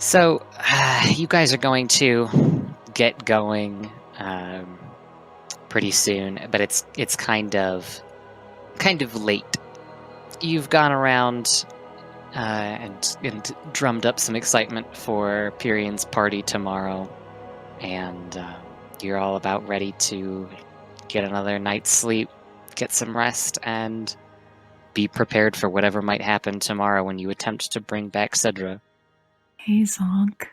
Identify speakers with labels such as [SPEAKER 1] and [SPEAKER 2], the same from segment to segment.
[SPEAKER 1] So, you guys are going to get going pretty soon, but it's kind of late. You've gone around and drummed up some excitement for Pyrrhian's party tomorrow, and you're all about ready to get another night's sleep, get some rest, and be prepared for whatever might happen tomorrow when you attempt to bring back Cedra.
[SPEAKER 2] Hey, Zonk.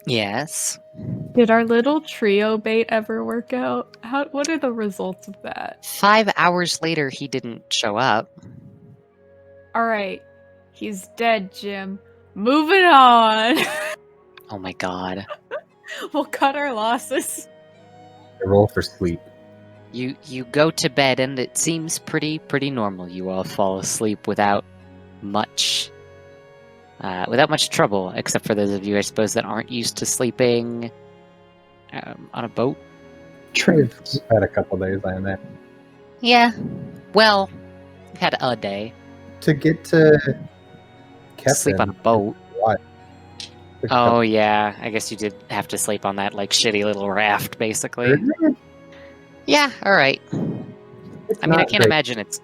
[SPEAKER 1] Yes?
[SPEAKER 2] Did our little trio bait ever work out? What are the results of that?
[SPEAKER 1] 5 hours later, he didn't show up.
[SPEAKER 2] Alright. He's dead, Jim. Moving on!
[SPEAKER 1] Oh my god.
[SPEAKER 2] We'll cut our losses.
[SPEAKER 3] I roll for sleep.
[SPEAKER 1] You go to bed and it seems pretty normal. You all fall asleep without much trouble, except for those of you, I suppose, that aren't used to sleeping on a boat.
[SPEAKER 3] We've had a couple days, I imagine.
[SPEAKER 1] Yeah. Well, we've had a day.
[SPEAKER 3] To get to Kepin,
[SPEAKER 1] Sleep on a boat.
[SPEAKER 3] What?
[SPEAKER 1] Oh yeah, I guess you did have to sleep on that like shitty little raft, basically. Yeah, alright. I mean, I can't imagine it's...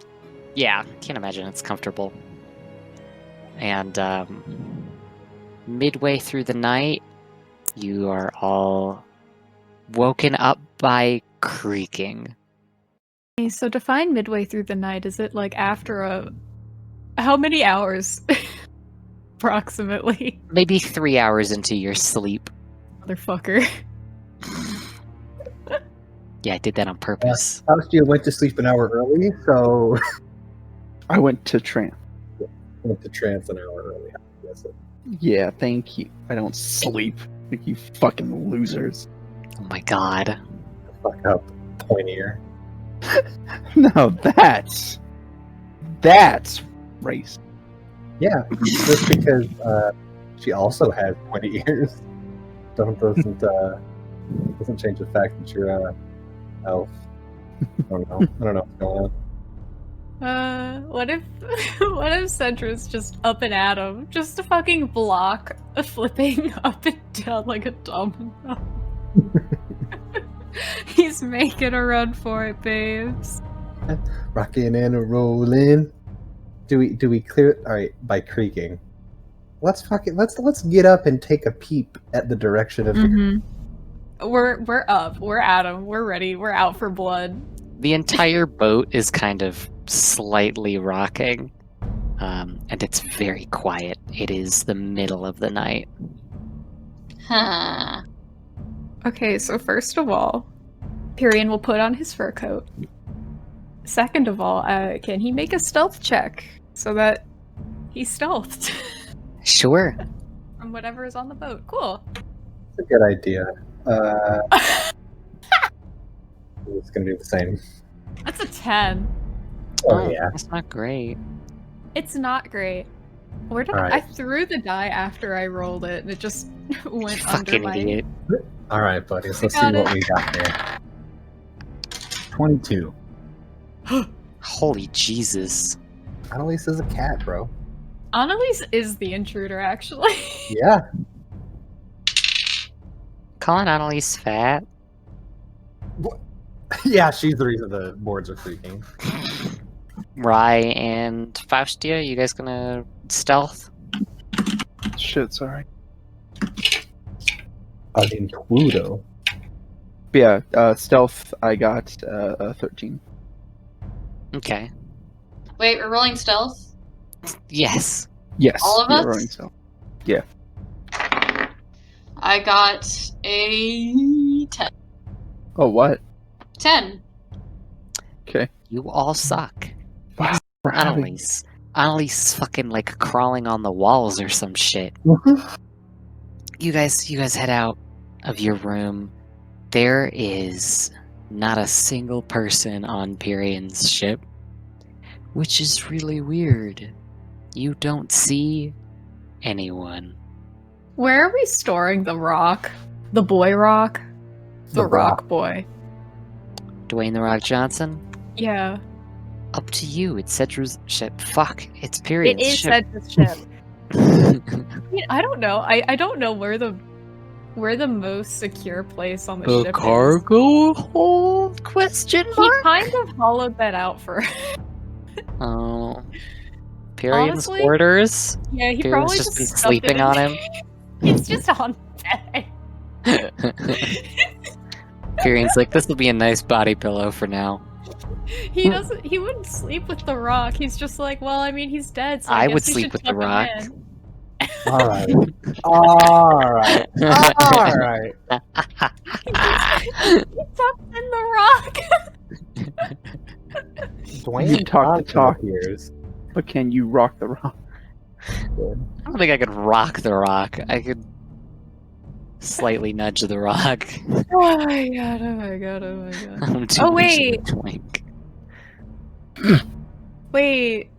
[SPEAKER 1] Yeah, can't imagine it's comfortable. And midway through the night, you are all woken up by creaking.
[SPEAKER 2] Okay, so define midway through the night. Is it like after a... How many hours? Approximately.
[SPEAKER 1] Maybe 3 hours into your sleep.
[SPEAKER 2] Motherfucker.
[SPEAKER 1] Yeah, I did that on purpose.
[SPEAKER 3] You went to sleep an hour early, so
[SPEAKER 4] I went to trance.
[SPEAKER 3] went to trance an hour early. Yes.
[SPEAKER 4] Yeah, thank you. I don't sleep. Like you fucking losers.
[SPEAKER 1] Oh my god.
[SPEAKER 3] Fuck up, pointier.
[SPEAKER 4] No, that's race.
[SPEAKER 3] Yeah, just because she also has pointy ears. Doesn't change the fact that you're a elf. I don't know what's going on.
[SPEAKER 2] What if Cedra's just up and at him, just to fucking block flipping up and down like a domino? He's making a run for it, babes.
[SPEAKER 3] Rocking and rolling. Do we clear it? All right, by creaking. Let's get up and take a peep at the direction of the...
[SPEAKER 2] We're up. We're at him. We're ready. We're out for blood.
[SPEAKER 1] The entire boat is kind of slightly rocking, and it's very quiet. It is the middle of the night.
[SPEAKER 5] Huh.
[SPEAKER 2] Okay, so first of all, Pyrrhian will put on his fur coat. Second of all, can he make a stealth check so that he's stealthed
[SPEAKER 1] Sure.
[SPEAKER 2] from whatever is on the boat? Cool.
[SPEAKER 3] It's a good idea. It's gonna do the same.
[SPEAKER 2] That's a 10.
[SPEAKER 3] Oh yeah.
[SPEAKER 1] That's not great.
[SPEAKER 2] It's not great. Where did
[SPEAKER 3] Alright.
[SPEAKER 2] I threw the die after I rolled it, and it just went
[SPEAKER 1] You
[SPEAKER 2] under
[SPEAKER 1] fucking
[SPEAKER 2] my...
[SPEAKER 1] idiot.
[SPEAKER 3] All right, buddies. Let's see
[SPEAKER 2] got
[SPEAKER 3] what
[SPEAKER 2] it.
[SPEAKER 3] we got here. 22.
[SPEAKER 1] Holy Jesus.
[SPEAKER 3] Annalise is a cat, bro.
[SPEAKER 2] Annalise is the intruder, actually.
[SPEAKER 3] Yeah.
[SPEAKER 1] Calling Annalise fat?
[SPEAKER 3] Yeah, she's the reason the boards are creaking.
[SPEAKER 1] Rye and Faustia, you guys gonna stealth?
[SPEAKER 4] Shit, sorry.
[SPEAKER 3] Intrudo.
[SPEAKER 4] Yeah, stealth, I got 13.
[SPEAKER 1] Okay.
[SPEAKER 5] Wait, we're rolling stealth?
[SPEAKER 1] Yes.
[SPEAKER 4] Yes.
[SPEAKER 5] All of
[SPEAKER 4] you're
[SPEAKER 5] us?
[SPEAKER 4] rolling stealth.
[SPEAKER 5] I got a 10.
[SPEAKER 4] Oh, what?
[SPEAKER 5] 10.
[SPEAKER 4] Okay.
[SPEAKER 1] You all suck.
[SPEAKER 4] Wow. we're having-
[SPEAKER 1] Annalise. Annalise is fucking like crawling on the walls or some shit. You guys head out of your room. There is not a single person on Pyrrhian's ship, which is really weird. You don't see anyone.
[SPEAKER 2] Where are we storing the rock? The boy rock? The rock boy.
[SPEAKER 1] Dwayne "The Rock" Johnson?
[SPEAKER 2] Yeah.
[SPEAKER 1] Up to you. It's Cedra's ship. Fuck. It's
[SPEAKER 2] It
[SPEAKER 1] Pyrrhian's
[SPEAKER 2] is
[SPEAKER 1] ship.
[SPEAKER 2] Cedra's ship. mean, I don't know. I don't know where the most secure place on the ship is.
[SPEAKER 1] cargo hold? Question
[SPEAKER 2] He
[SPEAKER 1] mark?
[SPEAKER 2] kind of hollowed that out for.
[SPEAKER 1] Oh. Pyrian's
[SPEAKER 2] Honestly,
[SPEAKER 1] quarters?
[SPEAKER 2] Yeah, he
[SPEAKER 1] Pyrian's
[SPEAKER 2] probably
[SPEAKER 1] just been
[SPEAKER 2] stuffed
[SPEAKER 1] sleeping
[SPEAKER 2] it
[SPEAKER 1] on
[SPEAKER 2] in-
[SPEAKER 1] him?
[SPEAKER 2] He's just on bed.
[SPEAKER 1] Pyrian's like, this will be a nice body pillow for now.
[SPEAKER 2] He doesn't. He wouldn't sleep with the Rock. He's just like, well, I mean, he's dead, so I,
[SPEAKER 1] I
[SPEAKER 2] guess
[SPEAKER 1] would
[SPEAKER 2] you
[SPEAKER 1] sleep
[SPEAKER 2] should
[SPEAKER 1] with the
[SPEAKER 2] tuck him
[SPEAKER 1] Rock.
[SPEAKER 2] in."
[SPEAKER 3] Alright. Alright. Alright.
[SPEAKER 2] He tucked in the Rock.
[SPEAKER 3] Dwayne
[SPEAKER 4] You talk the
[SPEAKER 3] Johnson
[SPEAKER 4] talk.
[SPEAKER 3] appears.
[SPEAKER 4] But can you rock the rock?
[SPEAKER 3] Good.
[SPEAKER 1] I don't think I could rock the Rock. I could slightly nudge the Rock.
[SPEAKER 2] Oh my god! Oh my god! Oh my god!
[SPEAKER 1] I'm too
[SPEAKER 2] Oh,
[SPEAKER 1] much of a
[SPEAKER 2] wait.
[SPEAKER 1] twink.
[SPEAKER 2] Wait.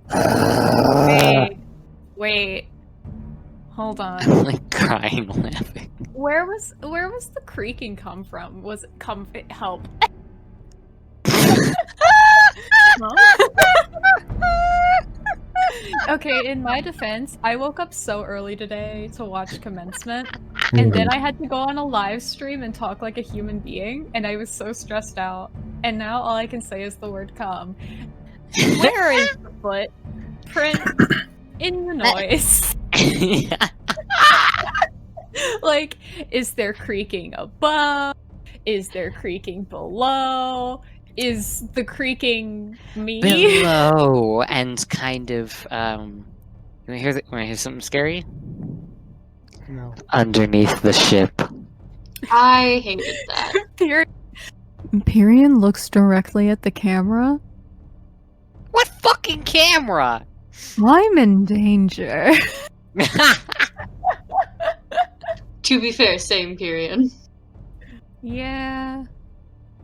[SPEAKER 2] Wait. Hold on.
[SPEAKER 1] I'm like crying laughing.
[SPEAKER 2] Where was the creaking come from? Was it help? Okay, in my defense, I woke up so early today to watch commencement, and then I had to go on a live stream and talk like a human being, and I was so stressed out. And now all I can say is the word "come." Where is the footprint in the noise? Like, is there creaking above? Is there creaking below? Is the creaking me?
[SPEAKER 1] Below and kind of you wanna hear something scary?
[SPEAKER 3] No.
[SPEAKER 1] Underneath the ship.
[SPEAKER 5] I hated that.
[SPEAKER 2] Pyrian looks directly at the camera.
[SPEAKER 1] What fucking camera?
[SPEAKER 2] I'm in danger.
[SPEAKER 5] To be fair, same period.
[SPEAKER 2] Yeah.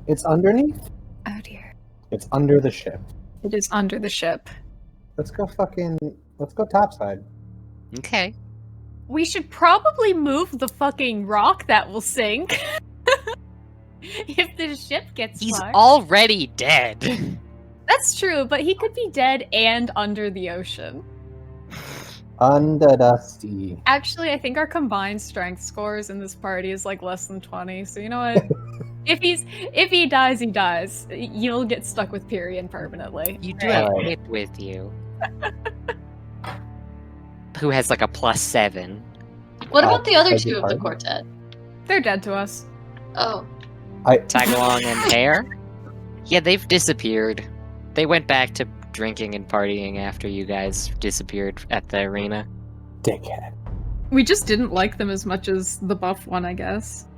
[SPEAKER 3] It's underneath?
[SPEAKER 2] Oh dear.
[SPEAKER 3] It's under the ship.
[SPEAKER 2] It is under the ship.
[SPEAKER 3] Let's go topside.
[SPEAKER 1] Okay.
[SPEAKER 2] We should probably move the fucking rock that will sink. If the ship gets
[SPEAKER 1] He's
[SPEAKER 2] fucked.
[SPEAKER 1] already dead.
[SPEAKER 2] That's true, but he could be dead and under the ocean.
[SPEAKER 3] Under the sea.
[SPEAKER 2] Actually, I think our combined strength scores in this party is like less than 20, so you know what? If he dies, he dies. You'll get stuck with Pyrian permanently.
[SPEAKER 1] You do
[SPEAKER 2] Right.
[SPEAKER 1] have Pip with you. Who has like a +7.
[SPEAKER 5] What about the other
[SPEAKER 3] beg
[SPEAKER 5] two
[SPEAKER 3] your
[SPEAKER 5] of the
[SPEAKER 3] pardon?
[SPEAKER 5] quartet?
[SPEAKER 2] They're dead to us.
[SPEAKER 5] Oh.
[SPEAKER 1] Tagalong and Pear? Yeah, they've disappeared. They went back to drinking and partying after you guys disappeared at the arena.
[SPEAKER 3] Dickhead.
[SPEAKER 2] We just didn't like them as much as the buff one, I guess.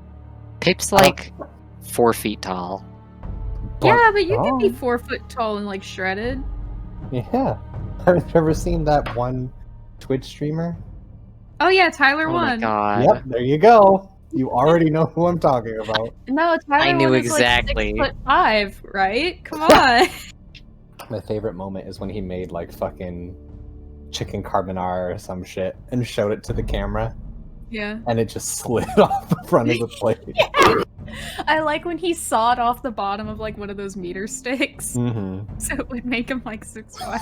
[SPEAKER 1] Pip's like 4 feet tall.
[SPEAKER 2] Yeah, but you can be
[SPEAKER 3] oh,
[SPEAKER 2] 4 foot tall and like shredded.
[SPEAKER 3] Yeah. Have you ever seen that one Twitch streamer?
[SPEAKER 2] Oh yeah, Tyler
[SPEAKER 1] Oh my
[SPEAKER 2] won.
[SPEAKER 1] god.
[SPEAKER 3] Yep, there you go. You already know who I'm talking about.
[SPEAKER 2] No, Tyler
[SPEAKER 1] I knew
[SPEAKER 2] won is,
[SPEAKER 1] exactly.
[SPEAKER 2] Like 6'5", right? Come on.
[SPEAKER 3] My favorite moment is when he made like fucking chicken carbonara or some shit and showed it to the camera
[SPEAKER 2] Yeah.
[SPEAKER 3] and it just slid off the front of the plate.
[SPEAKER 2] I like when he sawed off the bottom of like one of those meter sticks,
[SPEAKER 3] Mm-hmm.
[SPEAKER 2] so it would make him like 6'5".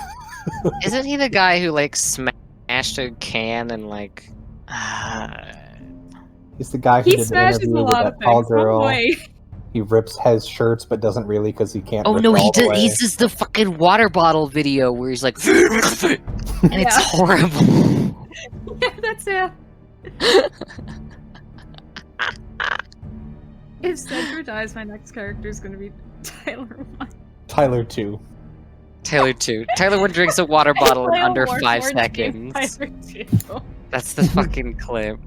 [SPEAKER 1] Isn't he the guy who like smashed a can and like
[SPEAKER 3] He's the guy who
[SPEAKER 2] He
[SPEAKER 3] did the
[SPEAKER 2] smashes a
[SPEAKER 3] interview with
[SPEAKER 2] lot
[SPEAKER 3] that
[SPEAKER 2] of
[SPEAKER 3] tall
[SPEAKER 2] things.
[SPEAKER 3] girl.
[SPEAKER 2] Oh boy.
[SPEAKER 3] He rips his shirts but doesn't really because he can't.
[SPEAKER 1] Oh
[SPEAKER 3] rip
[SPEAKER 1] no,
[SPEAKER 3] it
[SPEAKER 1] he
[SPEAKER 3] all the
[SPEAKER 1] did.
[SPEAKER 3] way.
[SPEAKER 1] He's just the fucking water bottle video where he's like, and it's
[SPEAKER 2] Yeah.
[SPEAKER 1] horrible.
[SPEAKER 2] Yeah, that's him. If Cedra dies, my next character is gonna be Tyler 1.
[SPEAKER 3] Tyler 2.
[SPEAKER 1] Taylor 2. Taylor 1 drinks a water bottle in
[SPEAKER 2] Play a
[SPEAKER 1] under
[SPEAKER 2] War
[SPEAKER 1] 5
[SPEAKER 2] Lord named
[SPEAKER 1] seconds.
[SPEAKER 2] Tyler 2.
[SPEAKER 1] That's the fucking clip.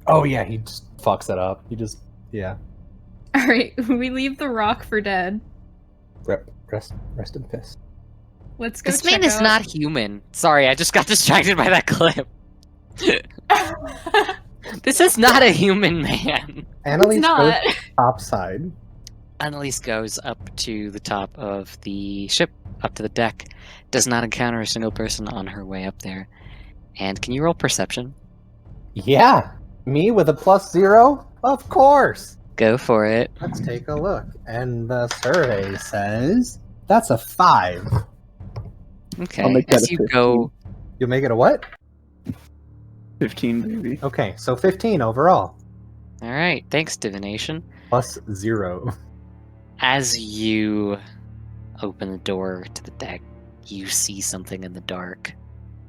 [SPEAKER 3] Oh yeah, he just fucks it up. He just
[SPEAKER 2] Alright, we leave the rock for dead.
[SPEAKER 3] rest in peace.
[SPEAKER 2] Let's go
[SPEAKER 1] This
[SPEAKER 2] check
[SPEAKER 1] man is
[SPEAKER 2] out...
[SPEAKER 1] not human. Sorry, I just got distracted by that clip. This is not a human man.
[SPEAKER 3] Annalise
[SPEAKER 2] It's
[SPEAKER 3] goes
[SPEAKER 2] not.
[SPEAKER 3] topside.
[SPEAKER 1] Annalise goes up to the top of the ship, up to the deck, does not encounter a single person on her way up there. And can you roll perception?
[SPEAKER 3] Yeah, me with a +0? Of course.
[SPEAKER 1] Go for it.
[SPEAKER 3] Let's take a look. And the survey says that's a 5.
[SPEAKER 1] Okay.
[SPEAKER 4] I'll make that
[SPEAKER 1] As
[SPEAKER 4] a
[SPEAKER 1] you
[SPEAKER 4] 15.
[SPEAKER 1] go,
[SPEAKER 3] You'll make it a what?
[SPEAKER 4] 15, baby.
[SPEAKER 3] Okay, so 15 overall.
[SPEAKER 1] All right, thanks, divination.
[SPEAKER 3] Plus 0.
[SPEAKER 1] As you open the door to the deck, you see something in the dark.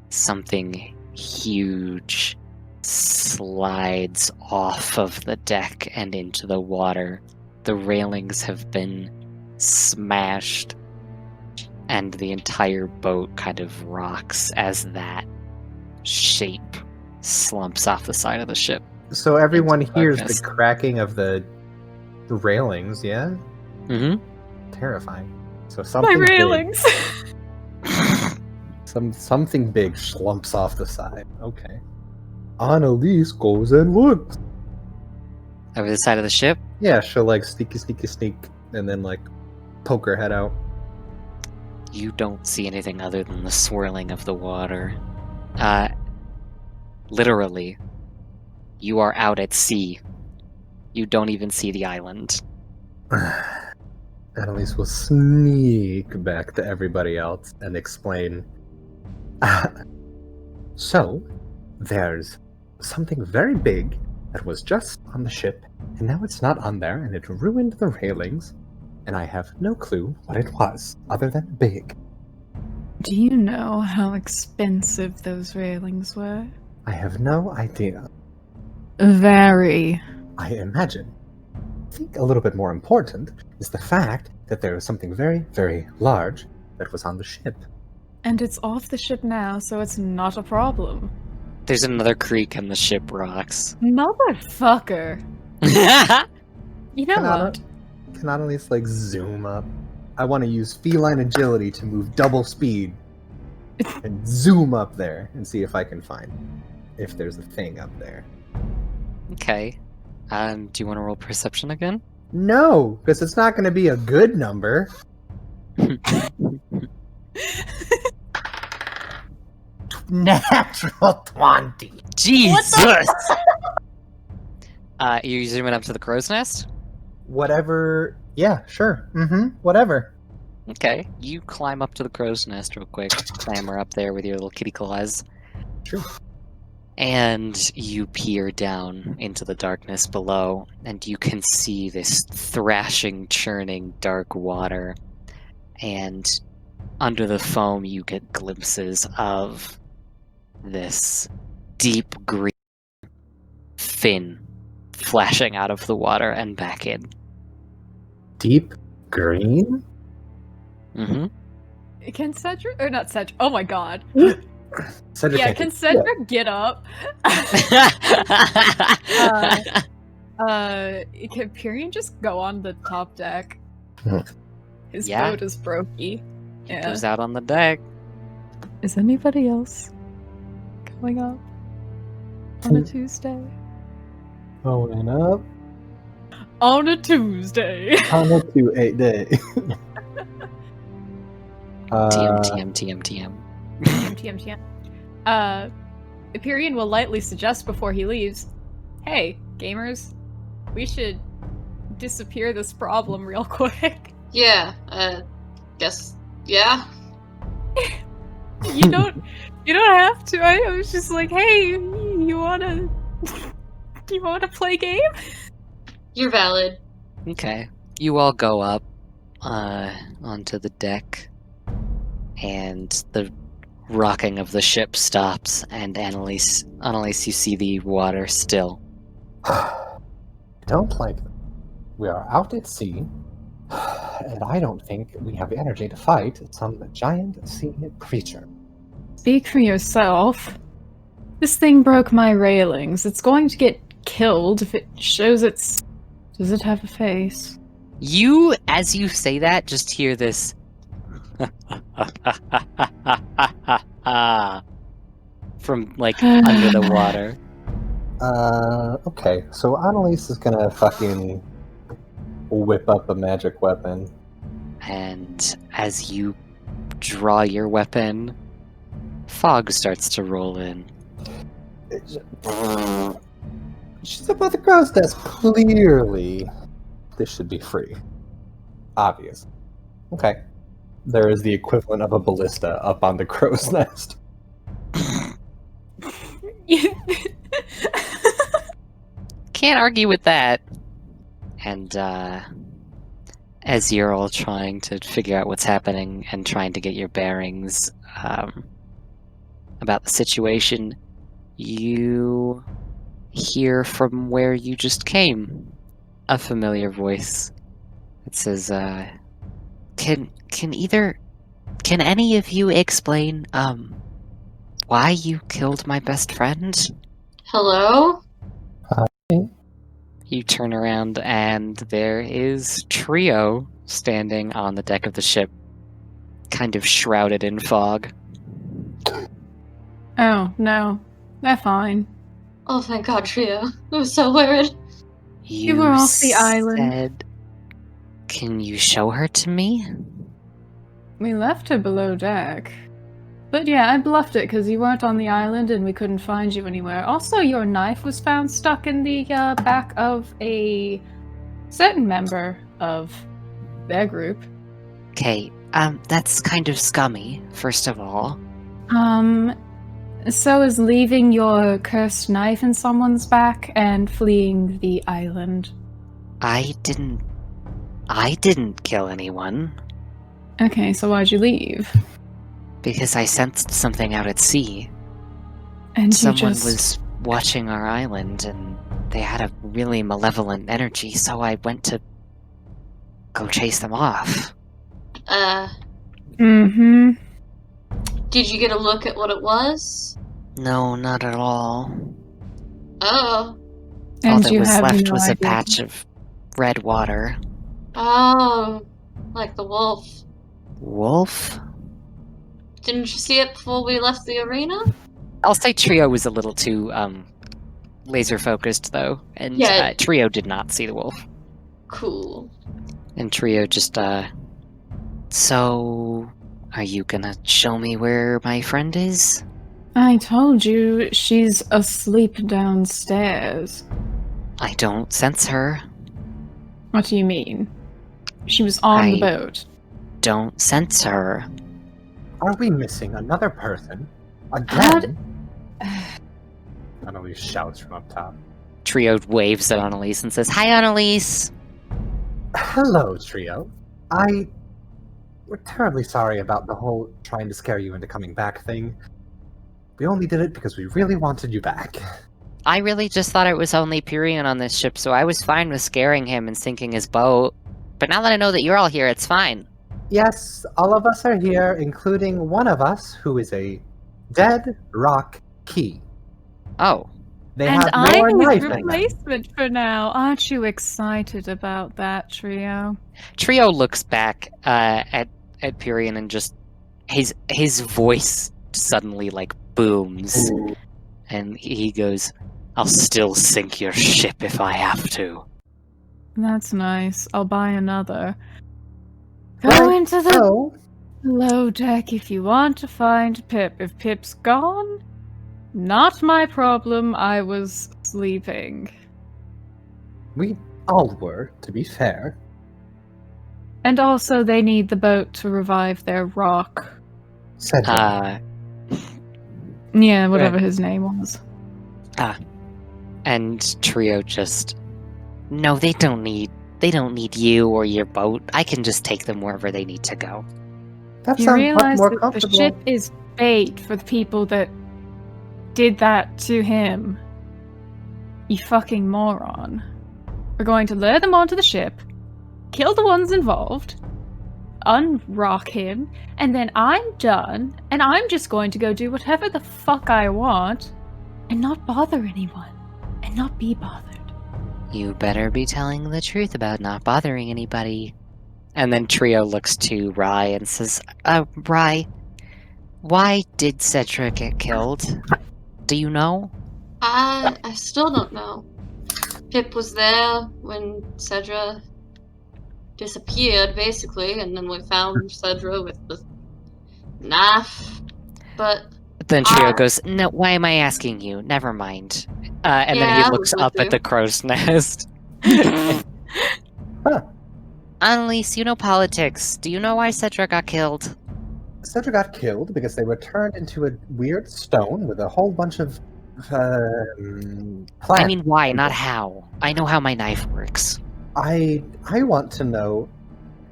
[SPEAKER 1] Something huge slides off of the deck and into the water. The railings have been smashed, and the entire boat kind of rocks as that shape slumps off the side of the ship.
[SPEAKER 3] So everyone
[SPEAKER 1] Into
[SPEAKER 3] hears
[SPEAKER 1] darkness.
[SPEAKER 3] the cracking of the railings, yeah?
[SPEAKER 1] Mm-hmm.
[SPEAKER 3] Terrifying. So
[SPEAKER 2] My
[SPEAKER 3] something
[SPEAKER 2] railings!
[SPEAKER 3] big, something big slumps off the side. Okay. Annalise goes and looks.
[SPEAKER 1] Over the side of the ship,
[SPEAKER 3] Yeah, she'll like sneak, and then like poke her head out.
[SPEAKER 1] you don't see anything other than the swirling of the water. Literally, you are out at sea. You don't even see the island.
[SPEAKER 3] Annalise will sneak back to everybody else and explain. So, there's something very big that was just on the ship, and now it's not on there, and it ruined the railings, and I have no clue what it was, other than big.
[SPEAKER 2] Do you know how expensive those railings were?
[SPEAKER 3] I have no idea.
[SPEAKER 2] Very.
[SPEAKER 3] I imagine. I think a little bit more important is the fact that there was something very, very large that was on the ship.
[SPEAKER 2] And it's off the ship now, so it's not a problem.
[SPEAKER 1] There's another creak and the ship rocks.
[SPEAKER 2] Motherfucker. You know what?
[SPEAKER 3] Can Annalise like zoom up? I want to use feline agility to move double speed and zoom up there and see if I can find if there's a thing up there.
[SPEAKER 1] Okay. Do you want to roll perception again?
[SPEAKER 3] No, because it's not going to be a good number. Natural 20.
[SPEAKER 1] Jesus! You zooming up to the crow's nest?
[SPEAKER 3] Whatever. Yeah, sure. Whatever.
[SPEAKER 1] Okay. You climb up to the crow's nest real quick. Clamber up there with your little kitty claws.
[SPEAKER 3] Sure.
[SPEAKER 1] And you peer down into the darkness below, and you can see this thrashing, churning, dark water. And under the foam, you get glimpses of this deep green fin flashing out of the water and back in.
[SPEAKER 3] Deep green?
[SPEAKER 1] Mm-hmm.
[SPEAKER 2] Can Cedric, or not Cedric, oh my god.
[SPEAKER 3] Cedric
[SPEAKER 2] Yeah,
[SPEAKER 3] can't
[SPEAKER 2] can
[SPEAKER 3] do-
[SPEAKER 2] Cedric get up? Can Pyrian just go on the top deck? His
[SPEAKER 1] Yeah.
[SPEAKER 2] boat is brokey.
[SPEAKER 1] He
[SPEAKER 2] Yeah.
[SPEAKER 1] goes out on the deck.
[SPEAKER 2] Is anybody else going up on a Tuesday?
[SPEAKER 3] Going up
[SPEAKER 2] On a Tuesday.
[SPEAKER 3] on a 2-8 day.
[SPEAKER 1] TM.
[SPEAKER 2] TM. Pyrian will lightly suggest before he leaves, hey, gamers, we should disappear this problem real quick.
[SPEAKER 5] Yeah, guess, yeah.
[SPEAKER 2] You don't have to. I was just like, hey, you wanna play game?
[SPEAKER 5] You're valid.
[SPEAKER 1] Okay. You all go up onto the deck, and the rocking of the ship stops, and Annalise, you see the water still.
[SPEAKER 3] I don't like it. We are out at sea, and I don't think we have the energy to fight some giant sea creature.
[SPEAKER 2] Speak for yourself. This thing broke my railings. It's going to get killed if it shows its... Does it have a face?
[SPEAKER 1] You, as you say that, just hear this from, like, under the water.
[SPEAKER 3] Okay, so Annalise is gonna fucking whip up a magic weapon.
[SPEAKER 1] And as you draw your weapon, fog starts to roll in.
[SPEAKER 3] She's up at the crow's nest. Clearly, this should be free. Obvious. Okay. There is the equivalent of a ballista up on the crow's nest.
[SPEAKER 1] can't argue with that. And as you're all trying to figure out what's happening and trying to get your bearings about the situation, you hear from where you just came a familiar voice. It says, Can any of you explain why you killed my best friend?"
[SPEAKER 5] Hello?
[SPEAKER 1] You turn around and there is Trio standing on the deck of the ship, kind of shrouded in fog.
[SPEAKER 2] Oh, no. They're fine.
[SPEAKER 5] Oh, thank God, Trio. I was so worried.
[SPEAKER 2] You were off the island.
[SPEAKER 1] Said, "Can you show her to me?"
[SPEAKER 2] We left her below deck. But yeah, I bluffed it because you weren't on the island and we couldn't find you anywhere. Also, your knife was found stuck in the back of a certain member of their group.
[SPEAKER 1] Okay, that's kind of scummy, first of all.
[SPEAKER 2] So is leaving your cursed knife in someone's back and fleeing the island.
[SPEAKER 1] I didn't kill anyone.
[SPEAKER 2] Okay, so why'd you leave?
[SPEAKER 1] Because I sensed something out at sea.
[SPEAKER 2] And
[SPEAKER 1] Someone was watching our island, and they had a really malevolent energy, so I went to go chase them off.
[SPEAKER 2] Mm-hmm.
[SPEAKER 5] Did you get a look at what it was?
[SPEAKER 1] No, not at all.
[SPEAKER 5] Oh.
[SPEAKER 1] All
[SPEAKER 2] And
[SPEAKER 1] that
[SPEAKER 2] you
[SPEAKER 1] was
[SPEAKER 2] have
[SPEAKER 1] left
[SPEAKER 2] no
[SPEAKER 1] was a
[SPEAKER 2] idea.
[SPEAKER 1] patch of red water.
[SPEAKER 5] Oh. Like the wolf.
[SPEAKER 1] Wolf?
[SPEAKER 5] Didn't you see it before we left the arena?
[SPEAKER 1] I'll say Trio was a little too, laser focused, though, and
[SPEAKER 5] Yeah.
[SPEAKER 1] Trio did not see the wolf.
[SPEAKER 5] Cool.
[SPEAKER 1] And Trio just, So, are you gonna show me where my friend is?
[SPEAKER 2] I told you she's asleep downstairs.
[SPEAKER 1] I don't sense her.
[SPEAKER 2] What do you mean? She was on the
[SPEAKER 1] I-
[SPEAKER 2] boat.
[SPEAKER 1] Don't sense her.
[SPEAKER 3] Are we missing another person?
[SPEAKER 2] How
[SPEAKER 3] Again? Annalise shouts from up top.
[SPEAKER 1] Trio waves at Annalise and says, "Hi, Annalise!"
[SPEAKER 3] Hello, Trio. We're terribly sorry about the whole trying to scare you into coming back thing. We only did it because we really wanted you back.
[SPEAKER 1] I really just thought it was only Pyrion on this ship, so I was fine with scaring him and sinking his boat. But now that I know that you're all here, it's fine.
[SPEAKER 3] Yes, all of us are here, including one of us who is a dead rock key.
[SPEAKER 1] Oh.
[SPEAKER 3] They
[SPEAKER 2] And
[SPEAKER 3] have
[SPEAKER 2] I'm
[SPEAKER 3] more
[SPEAKER 2] his
[SPEAKER 3] knife in them.
[SPEAKER 2] replacement for now. Aren't you excited about that, Trio?
[SPEAKER 1] Trio looks back at Pyrion and just his voice suddenly like booms, and he goes, "I'll still sink your ship if I have to."
[SPEAKER 2] That's nice. I'll buy another. Go
[SPEAKER 3] Right,
[SPEAKER 2] into the
[SPEAKER 3] So,
[SPEAKER 2] below deck if you want to find Pip. If Pip's gone, not my problem. I was sleeping.
[SPEAKER 3] we all were, to be fair.
[SPEAKER 2] And also, they need the boat to revive their rock.
[SPEAKER 3] Cedric.
[SPEAKER 2] Yeah, whatever his name was.
[SPEAKER 1] And Trio just, "No, they don't need you or your boat. I can just take them wherever they need to go."
[SPEAKER 3] That
[SPEAKER 2] You
[SPEAKER 3] sounds much
[SPEAKER 2] realize
[SPEAKER 3] more
[SPEAKER 2] that the
[SPEAKER 3] comfortable.
[SPEAKER 2] ship is bait for the people that did that to him. You fucking moron. We're going to lure them onto the ship, kill the ones involved, unrock him, and then I'm done, and I'm just going to go do whatever the fuck I want, and not bother anyone, and not be bothered.
[SPEAKER 1] You better be telling the truth about not bothering anybody. And then Trio looks to Rye and says, Rye, why did Cedric get killed? Do you know?
[SPEAKER 5] I still don't know. Pip was there when Cedra disappeared, basically, and then we found Cedra with the knife. But
[SPEAKER 1] Then Trio goes, "No, why am I asking you? Never mind." And
[SPEAKER 5] Yeah,
[SPEAKER 1] then
[SPEAKER 5] I
[SPEAKER 1] he
[SPEAKER 5] was
[SPEAKER 1] looks
[SPEAKER 5] with
[SPEAKER 1] up at
[SPEAKER 5] you.
[SPEAKER 1] the crow's nest.
[SPEAKER 3] Huh.
[SPEAKER 1] Annalise, you know politics. Do you know why Cedric got killed?
[SPEAKER 3] Cedric got killed because they were turned into a weird stone with a whole bunch of
[SPEAKER 1] I mean, why, not how. I know how my knife works.
[SPEAKER 3] I want to know.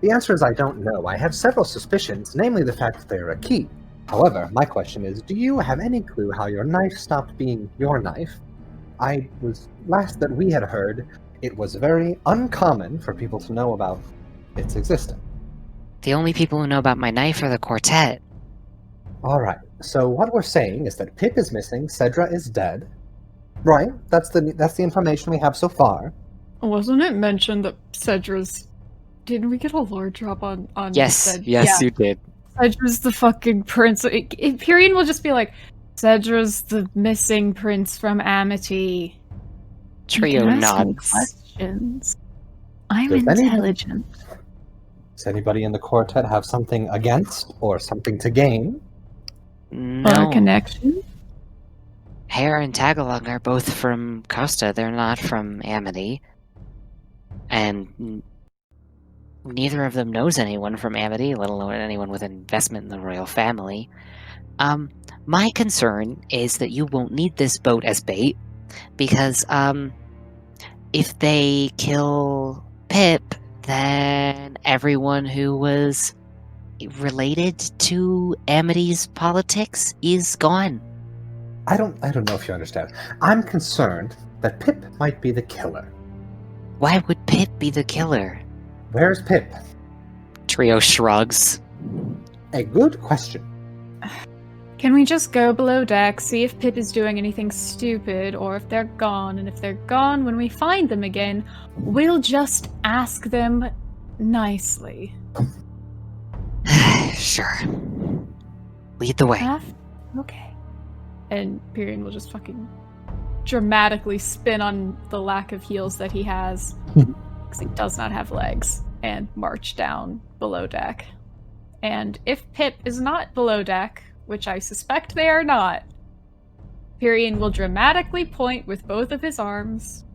[SPEAKER 3] The answer is I don't know. I have several suspicions, namely the fact that they are a key. However, my question is, do you have any clue how your knife stopped being your knife? Last that we had heard, it was very uncommon for people to know about its existence.
[SPEAKER 1] The only people who know about my knife are the quartet.
[SPEAKER 3] Alright, so what we're saying is that Pip is missing, Cedra is dead. Right? That's the information we have so far.
[SPEAKER 2] Wasn't it mentioned that Cedra's... Didn't we get a lore drop on
[SPEAKER 1] Yes,
[SPEAKER 2] Ced-
[SPEAKER 1] yes, you did.
[SPEAKER 2] Cedra's the fucking prince. Pyrian will just be like, Cedra's the missing prince from Amity.
[SPEAKER 1] Trio
[SPEAKER 2] You can ask me
[SPEAKER 1] nods.
[SPEAKER 2] questions. I'm
[SPEAKER 3] Does any-
[SPEAKER 2] intelligent.
[SPEAKER 3] Does anybody in the quartet have something against or something to gain?
[SPEAKER 2] Or a
[SPEAKER 1] No.
[SPEAKER 2] connection?
[SPEAKER 1] Hare and Tagalong are both from Costa. They're not from Amity. And neither of them knows anyone from Amity, let alone anyone with investment in the royal family. My concern is that you won't need this boat as bait, because, if they kill Pip, then everyone who was related to Amity's politics is gone.
[SPEAKER 3] I don't know if you understand. I'm concerned that Pip might be the killer.
[SPEAKER 1] Why would Pip be the killer?
[SPEAKER 3] Where's Pip?
[SPEAKER 1] Trio shrugs.
[SPEAKER 3] A good question.
[SPEAKER 2] Can we just go below deck, see if Pip is doing anything stupid, or if they're gone? And if they're gone, when we find them again, we'll just ask them nicely.
[SPEAKER 1] Sure. Lead the way.
[SPEAKER 2] Okay. And Pyrian will just fucking dramatically spin on the lack of heels that he has, because he does not have legs, and march down below deck. And if Pip is not below deck, which I suspect they are not, Pyrian will dramatically point with both of his arms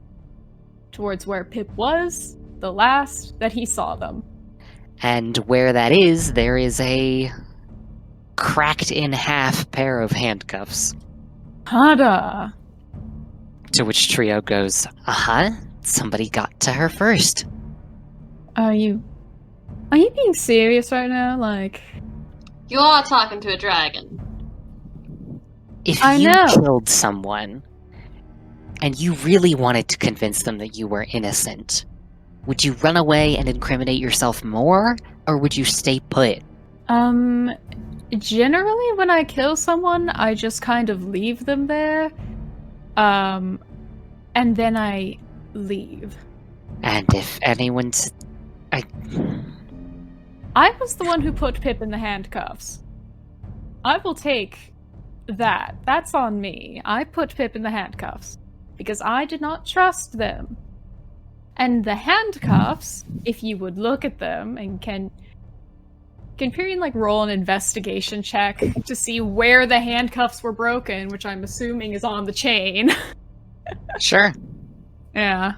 [SPEAKER 2] towards where Pip was the last that he saw them.
[SPEAKER 1] And where that is, there is a cracked in half pair of handcuffs.
[SPEAKER 2] Tada!
[SPEAKER 1] To which Trio goes, somebody got to her first.
[SPEAKER 2] Are you being serious right now? Like,
[SPEAKER 5] You are talking to a dragon.
[SPEAKER 1] If
[SPEAKER 2] I
[SPEAKER 1] you
[SPEAKER 2] know.
[SPEAKER 1] killed someone, and you really wanted to convince them that you were innocent, would you run away and incriminate yourself more, or would you stay put?
[SPEAKER 2] Generally when I kill someone, I just kind of leave them there. And then I leave.
[SPEAKER 1] And if anyone's...
[SPEAKER 2] I was the one who put Pip in the handcuffs. I will take that. That's on me. I put Pip in the handcuffs because I did not trust them. And the handcuffs, if you would look at them, and can Pyrian like roll an investigation check to see where the handcuffs were broken, which I'm assuming is on the chain.
[SPEAKER 1] Sure.
[SPEAKER 2] Yeah.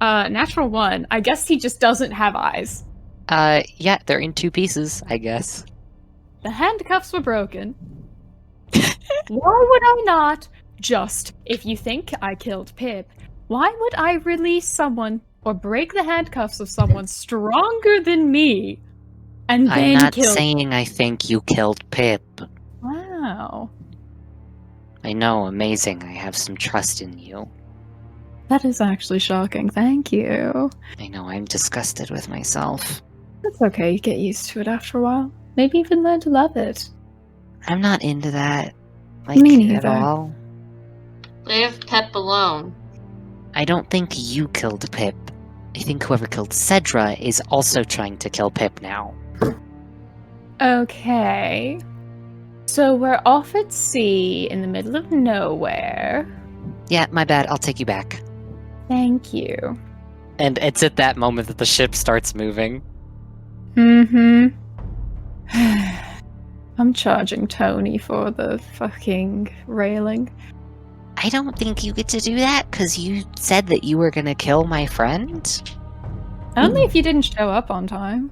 [SPEAKER 2] Natural 1. I guess he just doesn't have eyes.
[SPEAKER 1] Yeah, they're in two pieces, I guess.
[SPEAKER 2] The handcuffs were broken. Why would I not just, if you think I killed Pip, why would I release someone or break the handcuffs of someone stronger than me and
[SPEAKER 1] I'm
[SPEAKER 2] then
[SPEAKER 1] not
[SPEAKER 2] kill?
[SPEAKER 1] saying I think you killed Pip.
[SPEAKER 2] Wow.
[SPEAKER 1] I know, amazing. I have some trust in you.
[SPEAKER 2] That is actually shocking. Thank you.
[SPEAKER 1] I know, I'm disgusted with myself.
[SPEAKER 2] That's okay. You get used to it after a while. Maybe even learn to love it.
[SPEAKER 1] I'm not into that. Like,
[SPEAKER 2] Me
[SPEAKER 1] at
[SPEAKER 2] neither.
[SPEAKER 1] all.
[SPEAKER 5] Leave Pep alone.
[SPEAKER 1] I don't think you killed Pip. I think whoever killed Cedra is also trying to kill Pip now.
[SPEAKER 2] Okay. So we're off at sea in the middle of nowhere.
[SPEAKER 1] Yeah, my bad, I'll take you back.
[SPEAKER 2] Thank you.
[SPEAKER 1] And it's at that moment that the ship starts moving.
[SPEAKER 2] Mm-hmm. I'm charging Tony for the fucking railing.
[SPEAKER 1] I don't think you get to do that, because you said that you were gonna kill my friend?
[SPEAKER 2] Only if you didn't show up on time.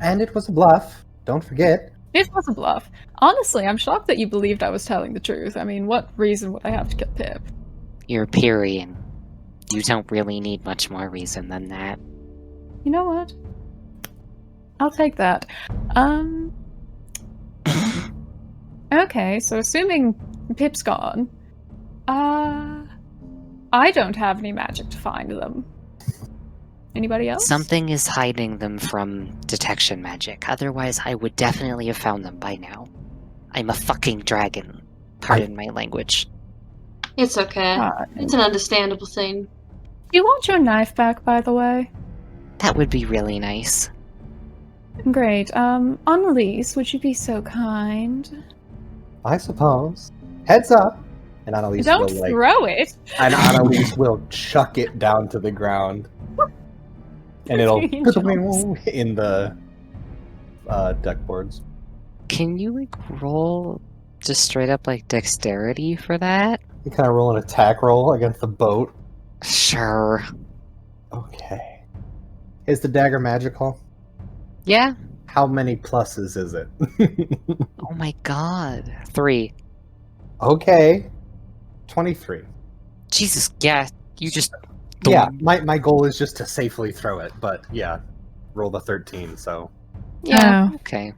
[SPEAKER 3] And it was a bluff. Don't forget,
[SPEAKER 2] It was a bluff. Honestly, I'm shocked that you believed I was telling the truth. I mean, what reason would I have to kill Pip?
[SPEAKER 1] You're Pyrian. You don't really need much more reason than that.
[SPEAKER 2] You know what? I'll take that. Okay, so assuming Pip's gone, I don't have any magic to find them. Anybody else?
[SPEAKER 1] Something is hiding them from detection magic. Otherwise, I would definitely have found them by now. I'm a fucking dragon. Pardon my language.
[SPEAKER 5] It's okay. It's an understandable thing.
[SPEAKER 2] Do you want your knife back, by the way?
[SPEAKER 1] That would be really nice.
[SPEAKER 2] Great. Annalise, would you be so kind?
[SPEAKER 3] I suppose. Heads up. And Annalise
[SPEAKER 2] Don't
[SPEAKER 3] will
[SPEAKER 2] throw it!
[SPEAKER 3] And Annalise will chuck it down to the ground. And it'll in the deck boards.
[SPEAKER 1] Can you, roll just straight up, dexterity for that?
[SPEAKER 3] You kind of roll an attack roll against the boat.
[SPEAKER 1] Sure.
[SPEAKER 3] Okay. Is the dagger magical?
[SPEAKER 1] Yeah.
[SPEAKER 3] How many pluses is it?
[SPEAKER 1] Oh my god. 3.
[SPEAKER 3] Okay. 23.
[SPEAKER 1] Jesus, yeah. You just...
[SPEAKER 3] Yeah, my goal is just to safely throw it, but yeah. Roll the 13, so...
[SPEAKER 1] Yeah,
[SPEAKER 2] Oh.
[SPEAKER 1] okay.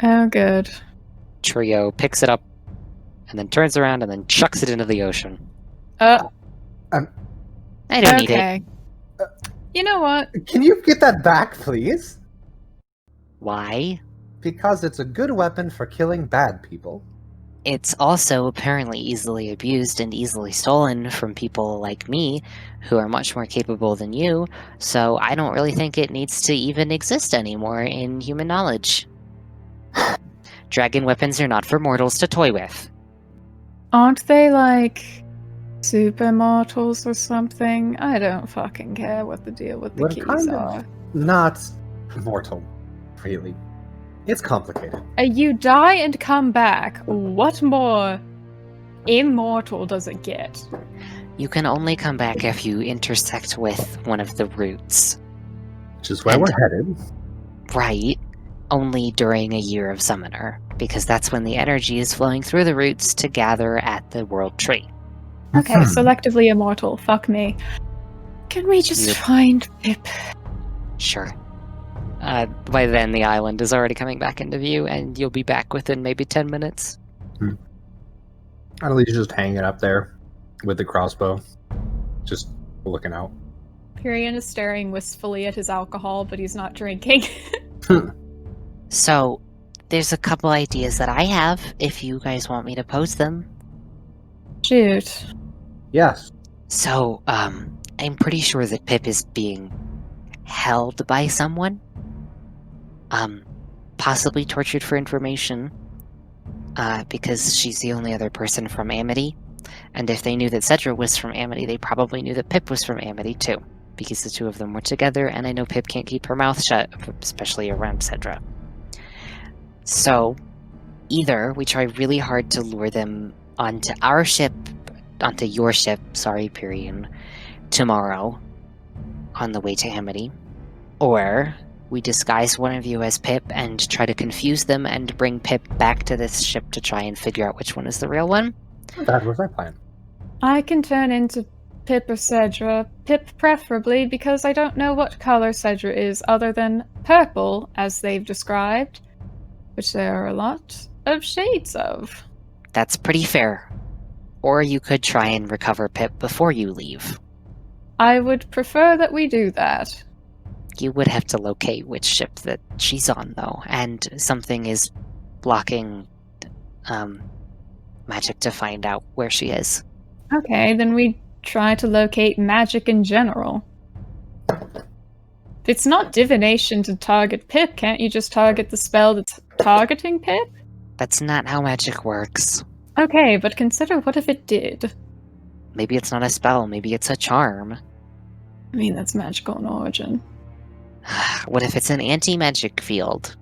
[SPEAKER 2] Oh, good.
[SPEAKER 1] Trio picks it up, and then turns around, and then chucks it into the ocean.
[SPEAKER 2] Uh,
[SPEAKER 1] I don't need it.
[SPEAKER 2] okay. You know what?
[SPEAKER 3] Can you get that back, please?
[SPEAKER 1] Why?
[SPEAKER 3] Because it's a good weapon for killing bad people.
[SPEAKER 1] It's also apparently easily abused and easily stolen from people like me, who are much more capable than you, so I don't really think it needs to even exist anymore in human knowledge. Dragon weapons are not for mortals to toy with.
[SPEAKER 2] Aren't they like supermortals or something? I don't fucking care what the deal with the
[SPEAKER 3] We're
[SPEAKER 2] keys
[SPEAKER 3] kind of-
[SPEAKER 2] are.
[SPEAKER 3] Not mortal, really. It's complicated.
[SPEAKER 2] You die and come back. What more immortal does it get?
[SPEAKER 1] You can only come back if you intersect with one of the roots.
[SPEAKER 3] Which is where we're headed.
[SPEAKER 1] Right. Only during a year of Summoner, because that's when the energy is flowing through the roots to gather at the World Tree.
[SPEAKER 2] Okay, selectively immortal. Fuck me. Can we just
[SPEAKER 1] Yep.
[SPEAKER 2] find Pip?
[SPEAKER 1] Sure. By then, the island is already coming back into view, and you'll be back within maybe 10 minutes.
[SPEAKER 3] Annalise is just hanging up there with the crossbow. Just looking out.
[SPEAKER 2] Pyrian is staring wistfully at his alcohol, but he's not drinking.
[SPEAKER 1] So, there's a couple ideas that I have, if you guys want me to pose them.
[SPEAKER 2] Shoot.
[SPEAKER 3] Yes.
[SPEAKER 1] So, I'm pretty sure that Pip is being held by someone. Possibly tortured for information, because she's the only other person from Amity. And if they knew that Cedra was from Amity, they probably knew that Pip was from Amity too, because the two of them were together, and I know Pip can't keep her mouth shut, especially around Cedra. So, either we try really hard to lure them onto your ship, Pyrian, tomorrow, on the way to Amity, or we disguise one of you as Pip and try to confuse them and bring Pip back to this ship to try and figure out which one is the real one.
[SPEAKER 3] That was our plan.
[SPEAKER 2] I can turn into Pip or Cedra. Pip preferably, because I don't know what color Cedra is other than purple, as they've described, which there are a lot of shades of.
[SPEAKER 1] That's pretty fair. Or you could try and recover Pip before you leave.
[SPEAKER 2] I would prefer that we do that.
[SPEAKER 1] You would have to locate which ship that she's on, though, and something is blocking magic to find out where she is.
[SPEAKER 2] Okay, then we try to locate magic in general. If it's not divination to target Pip, can't you just target the spell that's targeting Pip?
[SPEAKER 1] That's not how magic works.
[SPEAKER 2] Okay, but consider what if it did?
[SPEAKER 1] Maybe it's not a spell, maybe it's a charm.
[SPEAKER 2] I mean, that's magical in origin.
[SPEAKER 1] What if it's an anti-magic field?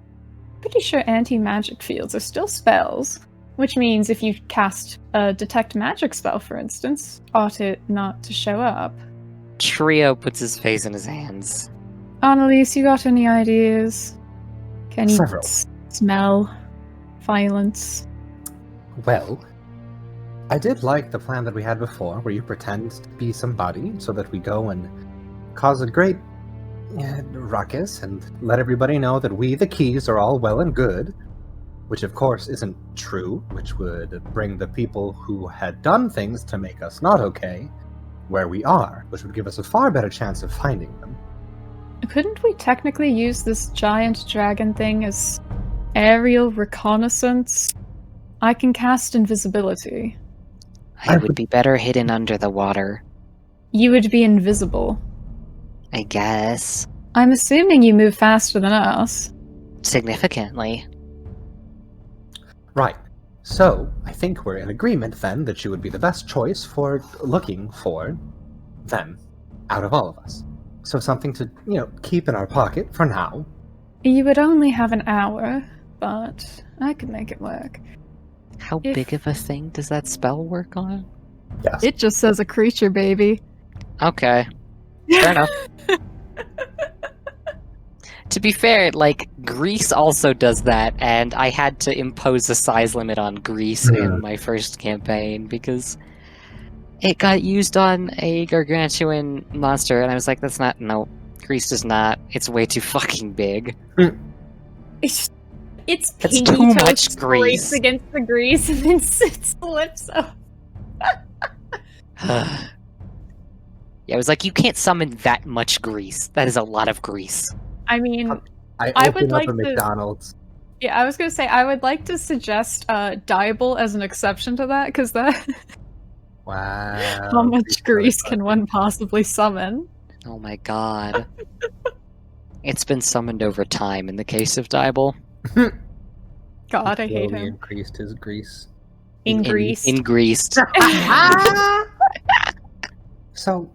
[SPEAKER 2] Pretty sure anti-magic fields are still spells. Which means if you cast a detect magic spell, for instance, ought it not to show up?
[SPEAKER 1] Trio puts his face in his hands.
[SPEAKER 2] Annalise, you got any ideas? Can you
[SPEAKER 3] Several.
[SPEAKER 2] smell? violence.
[SPEAKER 3] Well, I did like the plan that we had before, where you pretend to be somebody so that we go and cause a great ruckus and let everybody know that we, the Keys, are all well and good, which of course isn't true, which would bring the people who had done things to make us not okay where we are, which would give us a far better chance of finding them.
[SPEAKER 2] Couldn't we technically use this giant dragon thing as aerial reconnaissance? I can cast invisibility.
[SPEAKER 1] I would be better hidden under the water,
[SPEAKER 2] You would be invisible.
[SPEAKER 1] I guess.
[SPEAKER 2] I'm assuming you move faster than us.
[SPEAKER 1] Significantly.
[SPEAKER 3] Right. So, I think we're in agreement then that you would be the best choice for looking for them out of all of us. So something to, keep in our pocket for now.
[SPEAKER 2] You would only have an hour, but I could make it work.
[SPEAKER 1] How big of a thing does that spell work on?
[SPEAKER 3] Yes.
[SPEAKER 2] It just says a creature, baby.
[SPEAKER 1] Okay. Fair enough. To be fair, Grease also does that, and I had to impose a size limit on Grease in my first campaign, because it got used on a gargantuan monster, and I was like, no, Grease does not. It's way too fucking big.
[SPEAKER 2] It's
[SPEAKER 1] That's
[SPEAKER 2] pinky
[SPEAKER 1] too
[SPEAKER 2] toe
[SPEAKER 1] much
[SPEAKER 2] scrapes
[SPEAKER 1] grease.
[SPEAKER 2] against the grease and then it slips up.
[SPEAKER 1] Yeah, I was like, you can't summon that much grease. That is a lot of grease.
[SPEAKER 2] I mean,
[SPEAKER 3] I
[SPEAKER 2] I
[SPEAKER 3] open
[SPEAKER 2] would
[SPEAKER 3] up
[SPEAKER 2] like
[SPEAKER 3] a
[SPEAKER 2] to-
[SPEAKER 3] McDonald's.
[SPEAKER 2] yeah, I was gonna say I would like to suggest Diable as an exception to that, because that
[SPEAKER 3] Wow.
[SPEAKER 2] how much grease can one possibly summon?
[SPEAKER 1] Oh my god. It's been summoned over time in the case of Diable.
[SPEAKER 2] God, I hate
[SPEAKER 3] Slowly
[SPEAKER 2] him.
[SPEAKER 3] increased his grease.
[SPEAKER 2] In grease.
[SPEAKER 1] Ingreased.
[SPEAKER 3] So,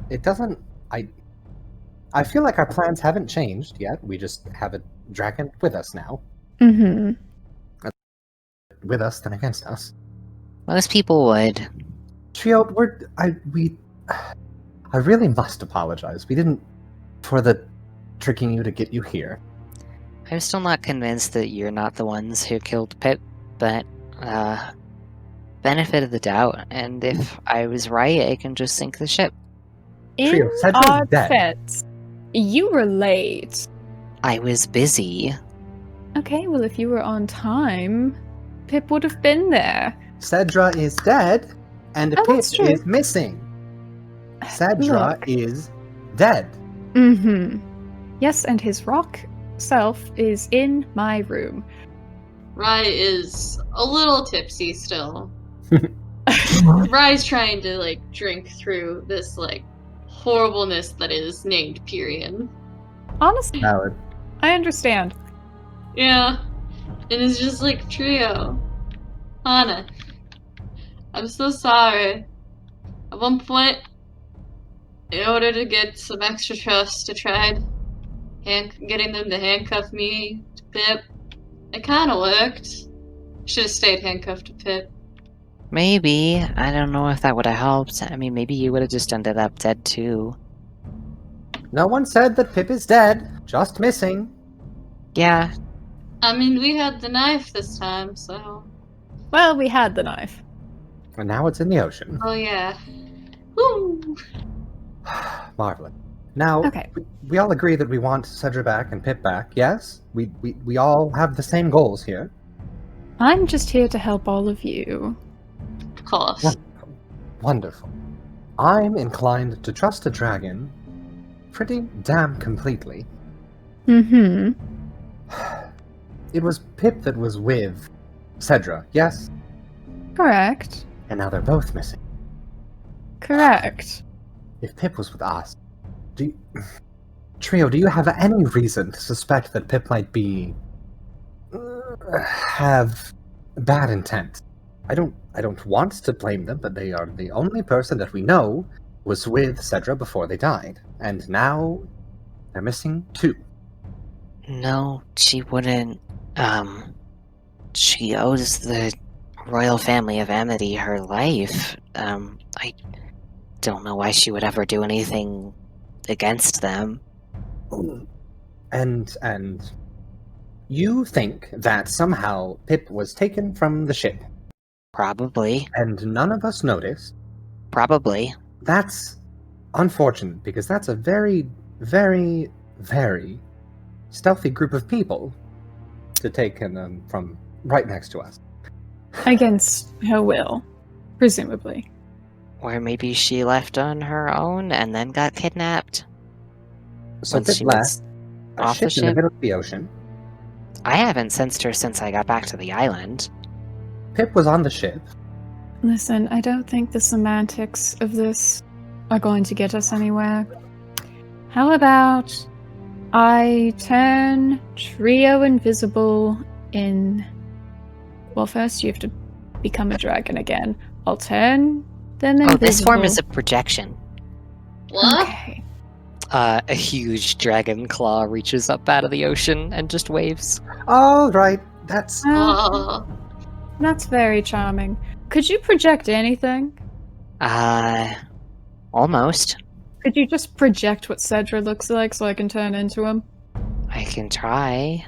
[SPEAKER 3] it doesn't. I feel like our plans haven't changed yet. We just have a dragon with us now.
[SPEAKER 2] Mm-hmm.
[SPEAKER 3] With us than against us.
[SPEAKER 1] Most people would.
[SPEAKER 3] Trio, I really must apologize. We didn't for the tricking you to get you here.
[SPEAKER 1] I'm still not convinced that you're not the ones who killed Pip, but, benefit of the doubt, and if I was right, I can just sink the ship.
[SPEAKER 2] In
[SPEAKER 3] Trio, Cedric's
[SPEAKER 2] our
[SPEAKER 3] dead.
[SPEAKER 2] defense, you were late.
[SPEAKER 1] I was busy.
[SPEAKER 2] Okay, well, if you were on time, Pip would have been there.
[SPEAKER 3] Cedra is dead, and
[SPEAKER 2] Oh,
[SPEAKER 3] Pip
[SPEAKER 2] that's true.
[SPEAKER 3] is missing. Cedra
[SPEAKER 2] Look.
[SPEAKER 3] is dead.
[SPEAKER 2] Mm-hmm. Yes, and his rock self is in my room.
[SPEAKER 5] Rye is a little tipsy still. Rye's trying to drink through this horribleness that is named Pyrian.
[SPEAKER 2] Honestly,
[SPEAKER 3] Valid.
[SPEAKER 2] I understand.
[SPEAKER 5] Yeah. And it's just Trio. Hana. I'm so sorry. At one point, in order to get some extra trust, I tried getting them to handcuff me to Pip. It kinda worked. Should have stayed handcuffed to Pip.
[SPEAKER 1] Maybe. I don't know if that would have helped. I mean, maybe you would have just ended up dead too.
[SPEAKER 3] No one said that Pip is dead, just missing.
[SPEAKER 1] Yeah.
[SPEAKER 5] I mean, we had the knife this time, so.
[SPEAKER 2] Well, we had the knife.
[SPEAKER 3] And now it's in the ocean.
[SPEAKER 5] Oh, yeah. Woo!
[SPEAKER 3] Marvelous. Now,
[SPEAKER 2] Okay.
[SPEAKER 3] we all agree that we want Cedra back and Pip back, yes? We all have the same goals here.
[SPEAKER 2] I'm just here to help all of you.
[SPEAKER 5] Of course.
[SPEAKER 3] Wonderful. Wonderful. I'm inclined to trust a dragon pretty damn completely.
[SPEAKER 2] Mm-hmm.
[SPEAKER 3] It was Pip that was with Cedra, yes?
[SPEAKER 2] Correct.
[SPEAKER 3] And now they're both missing.
[SPEAKER 2] Correct.
[SPEAKER 3] If Pip was with us, Trio, do you have any reason to suspect that Pip might have bad intent? I don't want to blame them, but they are the only person that we know was with Cedra before they died, and now they're missing two.
[SPEAKER 1] No, she wouldn't. She owes the royal family of Amity her life. I don't know why she would ever do anything against them.
[SPEAKER 3] And You think that somehow Pip was taken from the ship,
[SPEAKER 1] Probably.
[SPEAKER 3] and none of us noticed.
[SPEAKER 1] Probably.
[SPEAKER 3] That's unfortunate, because that's a very, very, very stealthy group of people to take from right next to us.
[SPEAKER 2] Against her will, presumably.
[SPEAKER 1] Or maybe she left on her own and then got kidnapped.
[SPEAKER 3] So
[SPEAKER 1] Once
[SPEAKER 3] Pip
[SPEAKER 1] she
[SPEAKER 3] left
[SPEAKER 1] was
[SPEAKER 3] a
[SPEAKER 1] off the
[SPEAKER 3] ship in the
[SPEAKER 1] ship.
[SPEAKER 3] middle of the ocean.
[SPEAKER 1] I haven't sensed her since I got back to the island.
[SPEAKER 3] Pip was on the ship.
[SPEAKER 2] Listen, I don't think the semantics of this are going to get us anywhere. How about I turn Trio invisible in... Well, first you have to become a dragon again. I'll turn them invisible.
[SPEAKER 1] Oh, this form is a projection.
[SPEAKER 5] What?
[SPEAKER 2] Okay.
[SPEAKER 1] A huge dragon claw reaches up out of the ocean and just waves.
[SPEAKER 3] All right, that's
[SPEAKER 5] Uh,
[SPEAKER 2] That's very charming. Could you project anything?
[SPEAKER 1] Almost.
[SPEAKER 2] Could you just project what Cedra looks like so I can turn into him?
[SPEAKER 1] I can try.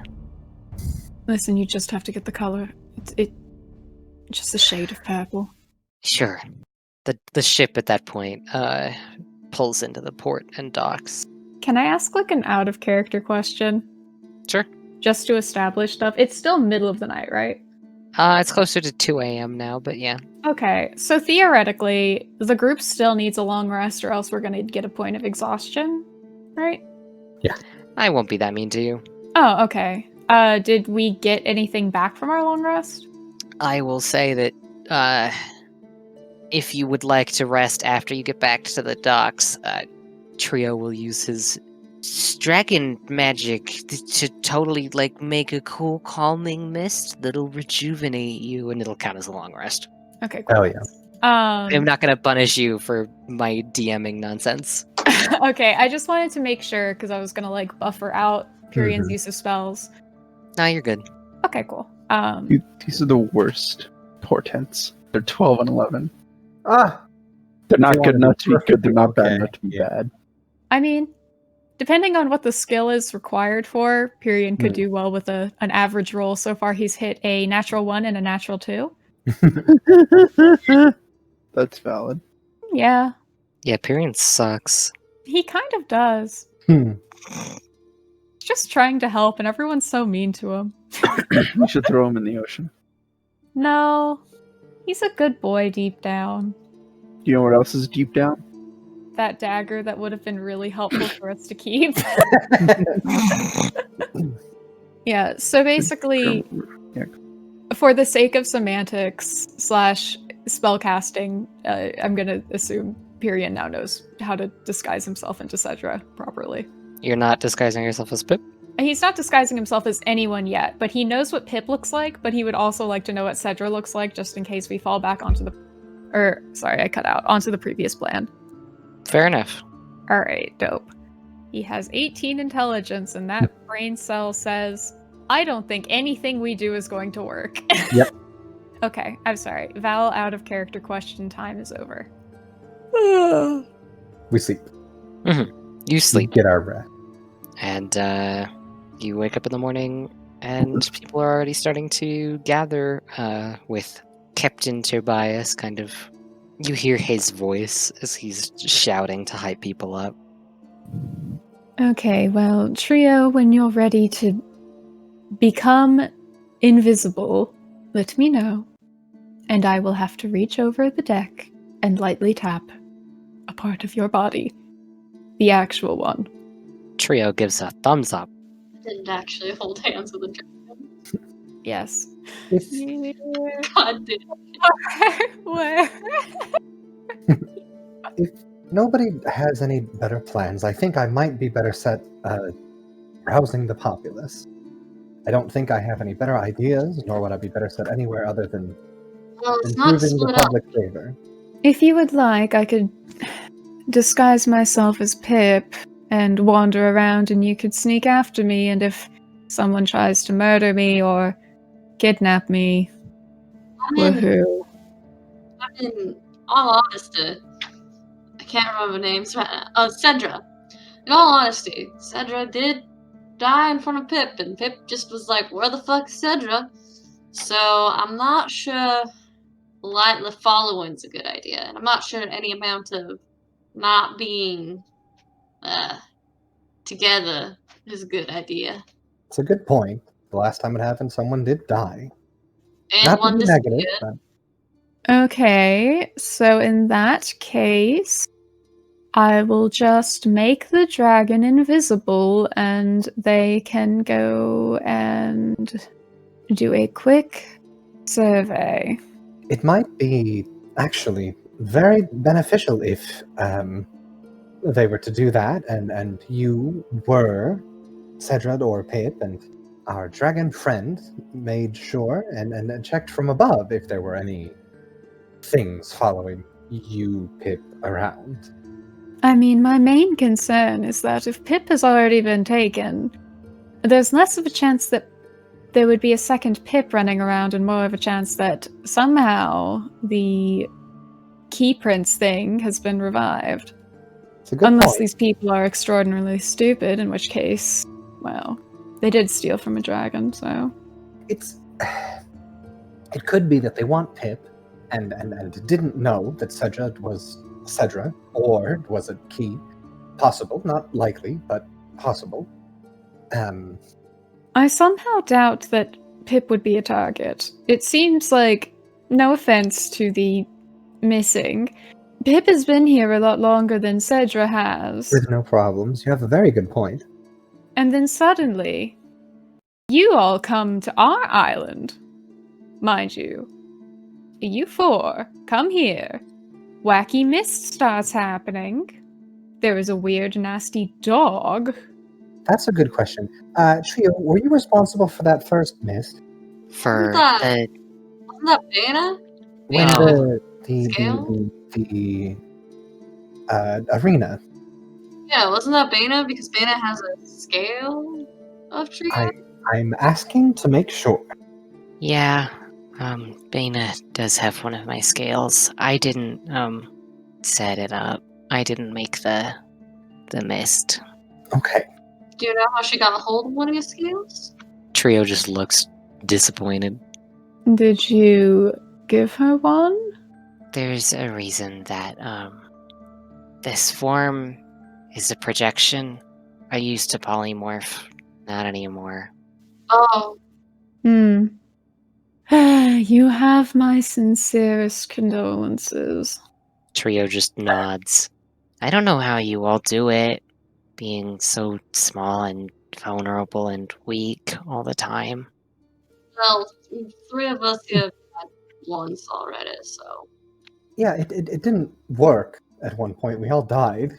[SPEAKER 2] Listen, you just have to get the color. It's just a shade of purple.
[SPEAKER 1] Sure. The ship at that point pulls into the port and docks.
[SPEAKER 2] Can I ask like an out of character question?
[SPEAKER 1] Sure.
[SPEAKER 2] Just to establish stuff. It's still middle of the night, right?
[SPEAKER 1] It's closer to 2 a.m. now, but yeah.
[SPEAKER 2] Okay, so theoretically, the group still needs a long rest or else we're gonna get a point of exhaustion, right?
[SPEAKER 1] I won't be that mean to you.
[SPEAKER 2] Oh, okay. Did we get anything back from our long rest?
[SPEAKER 1] I will say that if you would like to rest after you get back to the docks, Trio will use his dragon magic to totally like make a cool calming mist that'll rejuvenate you, and it'll count as a long rest.
[SPEAKER 2] Okay, cool.
[SPEAKER 3] hell yeah.
[SPEAKER 1] I'm not gonna punish you for my DMing nonsense.
[SPEAKER 2] Okay, I just wanted to make sure because I was gonna like buffer out Pyrion's
[SPEAKER 3] Mhm.
[SPEAKER 2] use of spells.
[SPEAKER 1] Nah, you're good.
[SPEAKER 2] Okay, cool.
[SPEAKER 4] These are the worst portents. They're 12 and 11.
[SPEAKER 3] Ah,
[SPEAKER 4] They're not
[SPEAKER 3] You
[SPEAKER 4] good
[SPEAKER 3] wanna
[SPEAKER 4] enough
[SPEAKER 3] be
[SPEAKER 4] to be good. They're not bad
[SPEAKER 3] okay,
[SPEAKER 4] enough to be
[SPEAKER 3] yeah.
[SPEAKER 4] bad.
[SPEAKER 2] I mean, depending on what the skill is required for, Pyrion could
[SPEAKER 3] Hmm.
[SPEAKER 2] do well with an average roll. So far, he's hit a natural 1 and a natural 2.
[SPEAKER 4] That's valid.
[SPEAKER 2] Yeah,
[SPEAKER 1] Yeah, Pyrion sucks.
[SPEAKER 2] he kind of does.
[SPEAKER 3] Hmm.
[SPEAKER 2] He's just trying to help, and everyone's so mean to him.
[SPEAKER 4] You should throw him in the ocean.
[SPEAKER 2] No, he's a good boy deep down.
[SPEAKER 4] Do you know what else is deep down?
[SPEAKER 2] That dagger that would have been really helpful for us to keep. Yeah, so basically,
[SPEAKER 4] Yeah.
[SPEAKER 2] for the sake of semantics / spellcasting, I'm gonna assume Pyrion now knows how to disguise himself into Cedra properly.
[SPEAKER 1] You're not disguising yourself as Pip?
[SPEAKER 2] He's not disguising himself as anyone yet, but he knows what Pip looks like, but he would also like to know what Cedra looks like just in case we fall back onto the... I cut out. Onto the previous plan.
[SPEAKER 1] Fair enough.
[SPEAKER 2] Alright, dope. He has 18 intelligence, and that brain cell says, I don't think anything we do is going to work.
[SPEAKER 3] Yep.
[SPEAKER 2] Okay, I'm sorry. Val out of character question time is over.
[SPEAKER 3] We sleep.
[SPEAKER 1] You sleep,
[SPEAKER 3] Get our rest.
[SPEAKER 1] and you wake up in the morning, and people are already starting to gather with Captain Tobias, kind of. You hear his voice as he's shouting to hype people up.
[SPEAKER 2] Okay, well, Trio, when you're ready to become invisible, let me know. And I will have to reach over the deck and lightly tap a part of your body. The actual one.
[SPEAKER 1] Trio gives a thumbs up.
[SPEAKER 5] didn't actually hold hands with a dragon.
[SPEAKER 2] Yes.
[SPEAKER 5] God damn.
[SPEAKER 2] Where?
[SPEAKER 3] If nobody has any better plans, I think I might be better set rousing the populace. I don't think I have any better ideas, nor would I be better set anywhere other than
[SPEAKER 5] Well, it's not
[SPEAKER 3] improving the
[SPEAKER 5] split up.
[SPEAKER 3] public favor.
[SPEAKER 2] If you would like, I could disguise myself as Pip and wander around and you could sneak after me, and if someone tries to murder me or kidnap me, woohoo.
[SPEAKER 5] In all honesty, I can't remember names right now. Oh, Cedra. In all honesty, Cedra did die in front of Pip, and Pip just was like, "Where the fuck's Cedra?" So I'm not sure the following's a good idea, and I'm not sure any amount of not being together is a good idea.
[SPEAKER 3] It's a good point. The last time it happened, someone did die.
[SPEAKER 5] And
[SPEAKER 3] Not to
[SPEAKER 5] one
[SPEAKER 3] be negative,
[SPEAKER 5] disappeared.
[SPEAKER 3] but
[SPEAKER 2] Okay, so in that case, I will just make the dragon invisible and they can go and do a quick survey.
[SPEAKER 3] it might be actually very beneficial if they were to do that, and you were Cedra or Pip, and our dragon friend made sure and checked from above if there were any things following you, Pip, around.
[SPEAKER 2] I mean, my main concern is that if Pip has already been taken, there's less of a chance that there would be a second Pip running around and more of a chance that somehow the key prince thing has been revived.
[SPEAKER 3] It's a good
[SPEAKER 2] Unless
[SPEAKER 3] point.
[SPEAKER 2] these people are extraordinarily stupid, in which case, well, they did steal from a dragon, so...
[SPEAKER 3] It's it could be that they want Pip and didn't know that Cedra was Cedra, or was it Key? Possible, not likely, but possible.
[SPEAKER 2] I somehow doubt that Pip would be a target. It seems like, no offense to the missing, Pip has been here a lot longer than Cedra has.
[SPEAKER 3] With no problems. You have a very good point.
[SPEAKER 2] And then suddenly, you all come to our island. Mind you. You four, come here. Wacky mist starts happening. There is a weird, nasty dog.
[SPEAKER 3] That's a good question. Trio, were you responsible for that first mist?
[SPEAKER 1] For
[SPEAKER 5] Wasn't that Bana?
[SPEAKER 3] When
[SPEAKER 1] Oh.
[SPEAKER 3] the arena?
[SPEAKER 5] Yeah, wasn't that Bana? Because Bana has a scale of trio?
[SPEAKER 3] I'm asking to make sure.
[SPEAKER 1] Yeah, Bana does have one of my scales. I didn't, set it up. I didn't make the mist.
[SPEAKER 3] Okay.
[SPEAKER 5] Do you know how she got a hold of one of your scales?
[SPEAKER 1] Trio just looks disappointed.
[SPEAKER 2] Did you give her one?
[SPEAKER 1] There's a reason that, this form is a projection. I used to polymorph. Not anymore.
[SPEAKER 5] Oh,
[SPEAKER 2] You have my sincerest condolences.
[SPEAKER 1] Trio just nods. I don't know how you all do it, being so small and vulnerable and weak all the time.
[SPEAKER 5] well, 3 of us here have had once already, so.
[SPEAKER 3] Yeah, it didn't work at one point. We all died.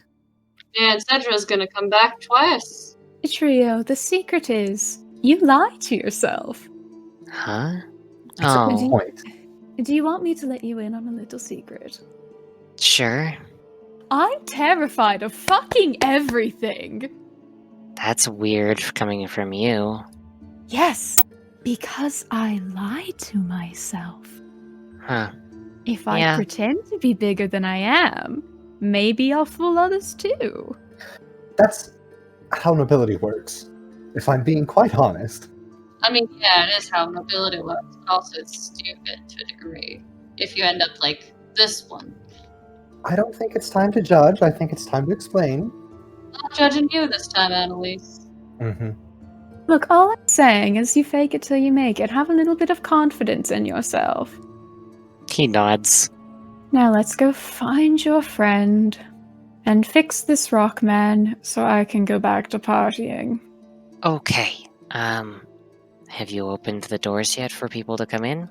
[SPEAKER 5] And Cedra's gonna come back twice.
[SPEAKER 2] Trio, the secret is, you lie to yourself.
[SPEAKER 1] Huh?
[SPEAKER 3] It's a good
[SPEAKER 1] Oh,
[SPEAKER 3] point.
[SPEAKER 2] Do you want me to let you in on a little secret?
[SPEAKER 1] sure.
[SPEAKER 2] I'm terrified of fucking everything!
[SPEAKER 1] That's weird coming from you.
[SPEAKER 2] Yes, because I lie to myself.
[SPEAKER 1] Huh.
[SPEAKER 2] If I
[SPEAKER 1] Yeah.
[SPEAKER 2] pretend to be bigger than I am, maybe I'll fool others too.
[SPEAKER 3] That's how nobility works. If I'm being quite honest.
[SPEAKER 5] I mean, yeah, it is how nobility works, but also it's stupid to a degree. If you end up like this one.
[SPEAKER 3] I don't think it's time to judge. I think it's time to explain.
[SPEAKER 5] Not judging you this time, Annalise.
[SPEAKER 3] Mm-hmm.
[SPEAKER 2] Look, all I'm saying is you fake it till you make it. Have a little bit of confidence in yourself.
[SPEAKER 1] He nods.
[SPEAKER 2] Now let's go find your friend and fix this rock man so I can go back to partying.
[SPEAKER 1] Okay. Have you opened the doors yet for people to come in?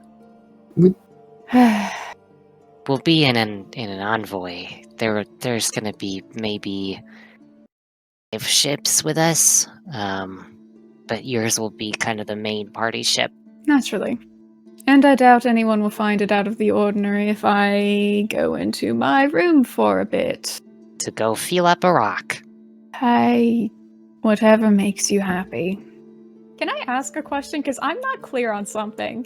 [SPEAKER 1] We'll be in an envoy. There's gonna be maybe 5 ships with us. But yours will be kind of the main party ship.
[SPEAKER 2] Naturally. And I doubt anyone will find it out of the ordinary if I go into my room for a bit.
[SPEAKER 1] To go feel up a rock.
[SPEAKER 2] Whatever makes you happy. Can I ask a question? Because I'm not clear on something.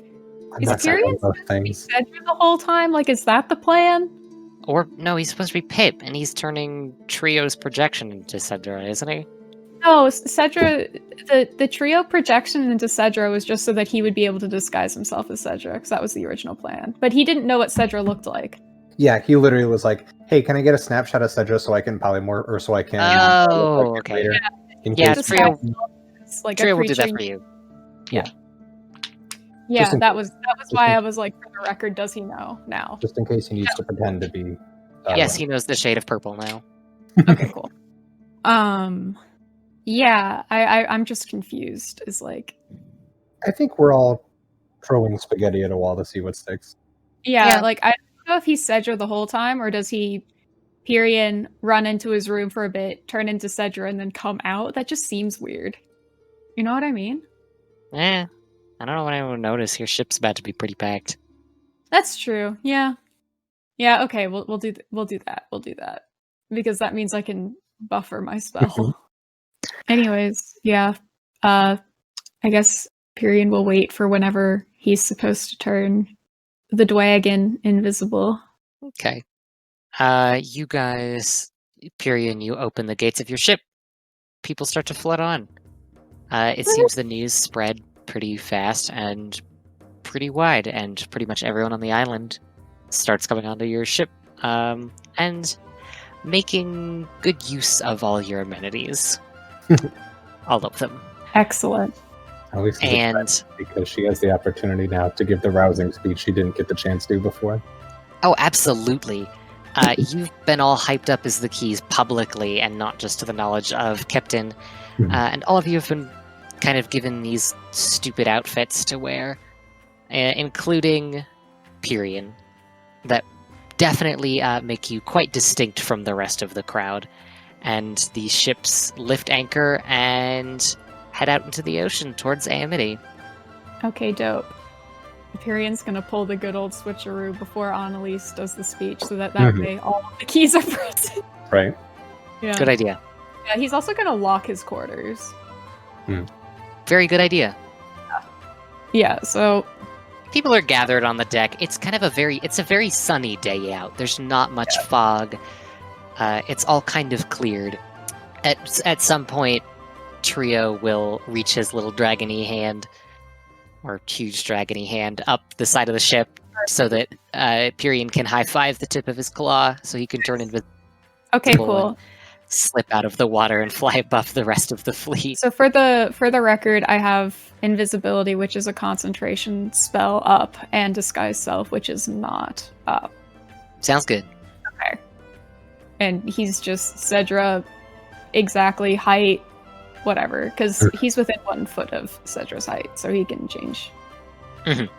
[SPEAKER 3] I'm
[SPEAKER 2] Is
[SPEAKER 3] not saying
[SPEAKER 2] Tyrion
[SPEAKER 3] both
[SPEAKER 2] supposed to be
[SPEAKER 3] things.
[SPEAKER 2] Cedra the whole time? Like, is that the plan?
[SPEAKER 1] Or no, he's supposed to be Pip, and he's turning Trio's projection into Cedra, isn't he?
[SPEAKER 2] No, Cedra, the trio projection into Cedra was just so that he would be able to disguise himself as Cedra, because that was the original plan. But he didn't know what Cedra looked like.
[SPEAKER 3] Yeah, he literally was like, "Hey, can I get a snapshot of Cedra so I can polymorph, or so I can?"
[SPEAKER 1] Oh,
[SPEAKER 3] look like it
[SPEAKER 1] okay.
[SPEAKER 3] later, in
[SPEAKER 1] Yeah,
[SPEAKER 3] case-
[SPEAKER 1] Trio-
[SPEAKER 2] It's like
[SPEAKER 1] Trio
[SPEAKER 2] a
[SPEAKER 1] will do that
[SPEAKER 2] creature.
[SPEAKER 1] for you.
[SPEAKER 2] Yeah,
[SPEAKER 3] Just in
[SPEAKER 2] that was
[SPEAKER 3] just
[SPEAKER 2] why
[SPEAKER 3] in-
[SPEAKER 2] I was like, for the record, does he know now?
[SPEAKER 3] just in case he needs to pretend to be.
[SPEAKER 1] Yes, he knows the shade of purple now.
[SPEAKER 2] Okay, cool. Yeah, I'm just confused. Is like,
[SPEAKER 3] I think we're all throwing spaghetti at a wall to see what sticks.
[SPEAKER 2] yeah, like I don't know if he's Cedra the whole time, or does he Pyrian run into his room for a bit, turn into Cedra, and then come out? That just seems weird. You know what I mean?
[SPEAKER 1] I don't know what anyone would notice. Your ship's about to be pretty packed.
[SPEAKER 2] That's true. Yeah. Yeah. Okay. We'll do that. We'll do that because that means I can buffer my spell. Anyways, yeah. I guess Pyrian will wait for whenever he's supposed to turn the dragon invisible.
[SPEAKER 1] Okay. You guys, Pyrian, you open the gates of your ship. People start to flood on. It seems the news spread pretty fast and pretty wide, and pretty much everyone on the island starts coming onto your ship, and making good use of all your amenities. All of them.
[SPEAKER 2] Excellent.
[SPEAKER 3] At least it's
[SPEAKER 1] And
[SPEAKER 3] exciting because she has the opportunity now to give the rousing speech she didn't get the chance to before.
[SPEAKER 1] oh, absolutely. You've been all hyped up as the keys publicly, and not just to the knowledge of Captain.
[SPEAKER 3] Mhm.
[SPEAKER 1] And all of you have been kind of given these stupid outfits to wear, including Pyrian, that definitely make you quite distinct from the rest of the crowd. And the ships lift anchor and head out into the ocean towards Amity.
[SPEAKER 2] Okay, dope. Pyrian's gonna pull the good old switcheroo before Annalise does the speech, so that
[SPEAKER 3] Mhm.
[SPEAKER 2] way all of the keys are present.
[SPEAKER 3] Right?
[SPEAKER 2] Yeah.
[SPEAKER 1] Good idea.
[SPEAKER 2] Yeah, he's also gonna lock his quarters.
[SPEAKER 1] Very good idea.
[SPEAKER 2] Yeah, so
[SPEAKER 1] People are gathered on the deck. It's kind of a very sunny day out. There's not much fog. It's all kind of cleared. At some point, Trio will reach his little dragony hand, or huge dragony hand, up the side of the ship so that Pyrian can high-five the tip of his claw so he can turn invisible
[SPEAKER 2] okay, cool.
[SPEAKER 1] and slip out of the water and fly above the rest of the fleet.
[SPEAKER 2] So for the record, I have invisibility, which is a concentration spell, up, and disguise self, which is not up.
[SPEAKER 1] Sounds good.
[SPEAKER 2] Okay. And he's just Cedra, exactly height, whatever, because he's within 1 foot of Cedra's height, so he can change.
[SPEAKER 1] Mhm.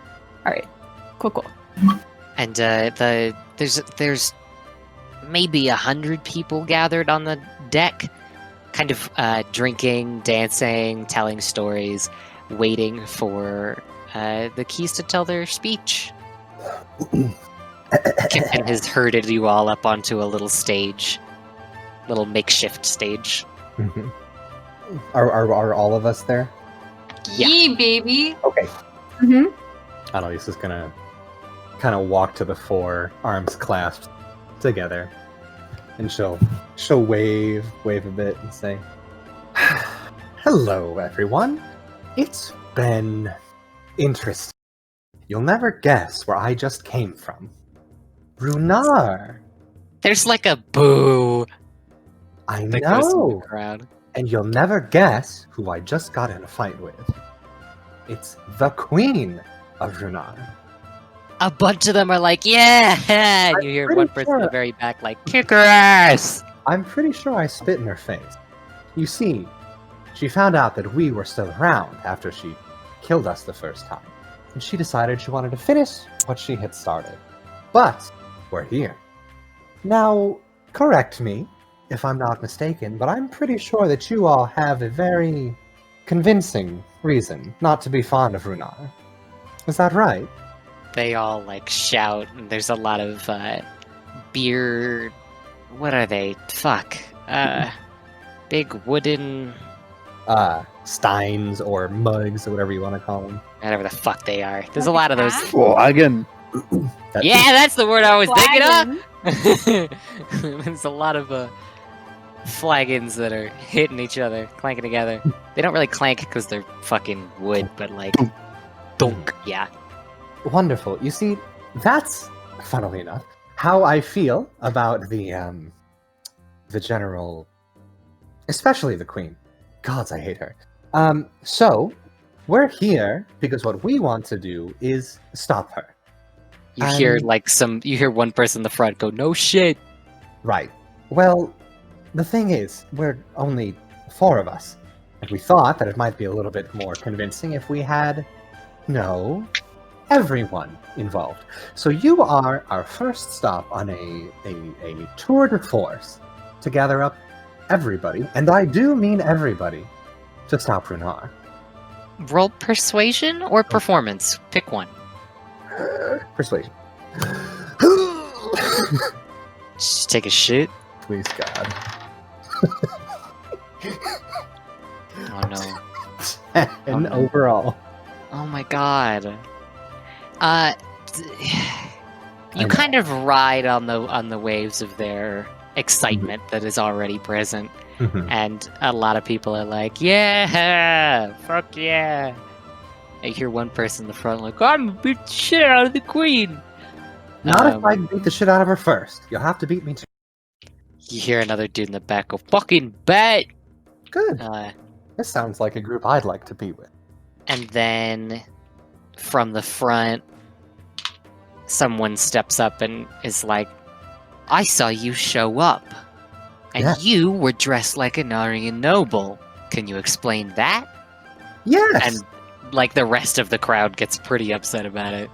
[SPEAKER 2] All right, cool.
[SPEAKER 1] And there's maybe 100 people gathered on the deck, kind of drinking, dancing, telling stories, waiting for the keys to tell their speech. Kipton has herded you all up onto a little stage, little makeshift stage.
[SPEAKER 3] Mhm. Are all of us there?
[SPEAKER 1] Yeah.
[SPEAKER 5] Yee, baby.
[SPEAKER 3] Okay.
[SPEAKER 2] Mm-hmm.
[SPEAKER 3] Annalise is gonna kind of walk to the fore, arms clasped together, and she'll wave a bit and say, "Hello, everyone. It's been interesting. You'll never guess where I just came from. Runar.
[SPEAKER 1] There's like a boo
[SPEAKER 3] I
[SPEAKER 1] that goes through
[SPEAKER 3] know.
[SPEAKER 1] the crowd.
[SPEAKER 3] And you'll never guess who I just got in a fight with. It's the Queen of Runar.
[SPEAKER 1] A bunch of them are like, yeah! And you hear
[SPEAKER 3] pretty
[SPEAKER 1] one person in the
[SPEAKER 3] sure-
[SPEAKER 1] very back like, kick her ass!
[SPEAKER 3] I'm pretty sure I spit in her face. You see, she found out that we were still around after she killed us the first time, and she decided she wanted to finish what she had started. But we're here. Now, correct me if I'm not mistaken, but I'm pretty sure that you all have a very convincing reason not to be fond of Runar. Is that right?
[SPEAKER 1] They all like shout, and there's a lot of beer. What are they? Fuck. Big wooden.
[SPEAKER 3] Steins or mugs or whatever you want to call them.
[SPEAKER 1] Whatever the fuck they are. There's a lot of those.
[SPEAKER 4] Flagon.
[SPEAKER 1] Yeah, that's the word I was thinking
[SPEAKER 2] Flagon.
[SPEAKER 1] of! There's a lot of flagons that are hitting each other, clanking together. They don't really clank because they're fucking wood, but like, dunk, yeah.
[SPEAKER 3] Wonderful. You see, that's, funnily enough, how I feel about the general, especially the queen. Gods, I hate her. So, we're here because what we want to do is stop her.
[SPEAKER 1] You hear you hear one person in the front go, "No shit."
[SPEAKER 3] Right. Well, the thing is, we're only 4 of us. And we thought that it might be a little bit more convincing if we had, everyone involved. So you are our first stop on a tour de force to gather up everybody, and I do mean everybody, to stop Runar.
[SPEAKER 1] Roll persuasion or performance. Pick one.
[SPEAKER 3] Persuasion.
[SPEAKER 1] Just take a shit.
[SPEAKER 3] Please, God.
[SPEAKER 1] Oh no.
[SPEAKER 3] And
[SPEAKER 1] no.
[SPEAKER 3] overall.
[SPEAKER 1] Oh my god. You
[SPEAKER 3] know.
[SPEAKER 1] kind of ride on the waves of their excitement that is already present, and a lot of people are like, "Yeah, fuck yeah!" I hear one person in the front like, "I'm gonna beat the shit out of the queen."
[SPEAKER 3] Not if I beat the shit out of her first. You'll have to beat me too.
[SPEAKER 1] You hear another dude in the back go, "Fucking bet!"
[SPEAKER 3] Good. This sounds like a group I'd like to be with.
[SPEAKER 1] And then from the front, someone steps up and is like, "I saw you show up, and
[SPEAKER 3] Yeah.
[SPEAKER 1] you were dressed like an Aryan noble. Can you explain that?"
[SPEAKER 3] Yes!
[SPEAKER 1] And like the rest of the crowd gets pretty upset about it.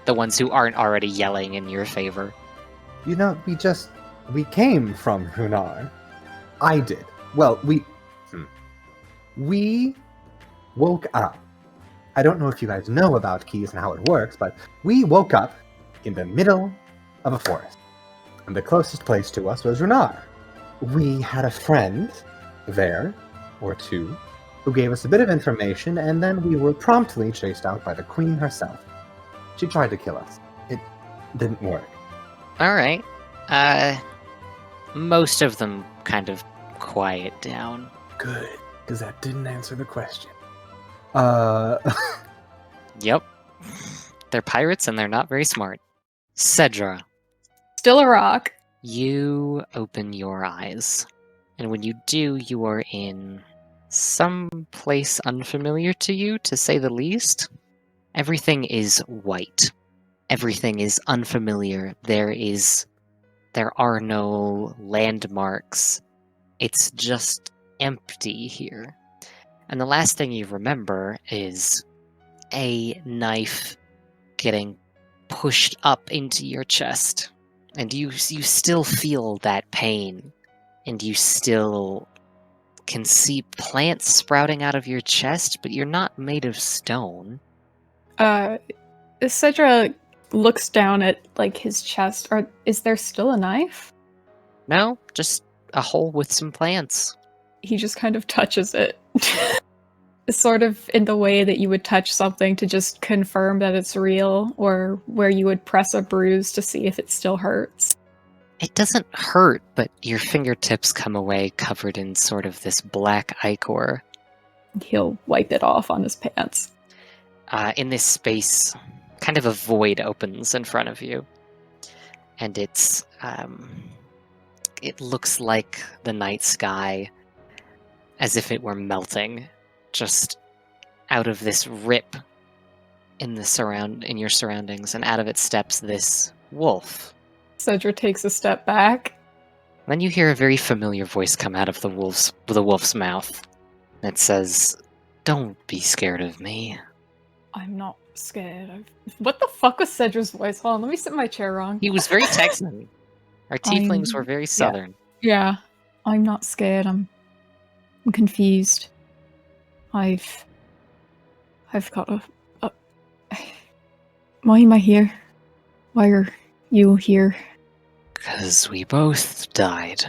[SPEAKER 1] The ones who aren't already yelling in your favor.
[SPEAKER 3] You know, we came from Runar. I did. Well, we woke up. I don't know if you guys know about keys and how it works, but we woke up in the middle of a forest. And the closest place to us was Runar. We had a friend there, or two, who gave us a bit of information, and then we were promptly chased out by the queen herself. She tried to kill us. It didn't work.
[SPEAKER 1] Alright. Most of them kind of quiet down.
[SPEAKER 3] Good, because that didn't answer the question.
[SPEAKER 1] Yep. They're pirates and they're not very smart. Cedra,
[SPEAKER 2] Still a rock.
[SPEAKER 1] you open your eyes. And when you do, you are in some place unfamiliar to you, to say the least. Everything is white. Everything is unfamiliar. There are no landmarks. It's just empty here. And the last thing you remember is a knife getting pushed up into your chest. And you still feel that pain. And you still can see plants sprouting out of your chest, but you're not made of stone.
[SPEAKER 2] Cedra looks down at like his chest. Is there still a knife?
[SPEAKER 1] No, just a hole with some plants.
[SPEAKER 2] He just kind of touches it. Sort of in the way that you would touch something to just confirm that it's real, or where you would press a bruise to see if it still hurts.
[SPEAKER 1] It doesn't hurt, but your fingertips come away covered in sort of this black ichor.
[SPEAKER 2] He'll wipe it off on his pants.
[SPEAKER 1] In this space, kind of a void opens in front of you. And it looks like the night sky, as if it were melting, just out of this rip in your surroundings, and out of it steps this wolf.
[SPEAKER 2] Cedra takes a step back.
[SPEAKER 1] Then you hear a very familiar voice come out of the wolf's mouth. It says, "Don't be scared of me."
[SPEAKER 2] I'm not scared. What the fuck was Cedra's voice? Hold on, let me sit in my chair wrong.
[SPEAKER 1] He was very Texan. Our tieflings were very southern.
[SPEAKER 2] Yeah. I'm not scared. I'm confused. I've got a... Why am I here? Why are you here?
[SPEAKER 1] 'Cause we both died.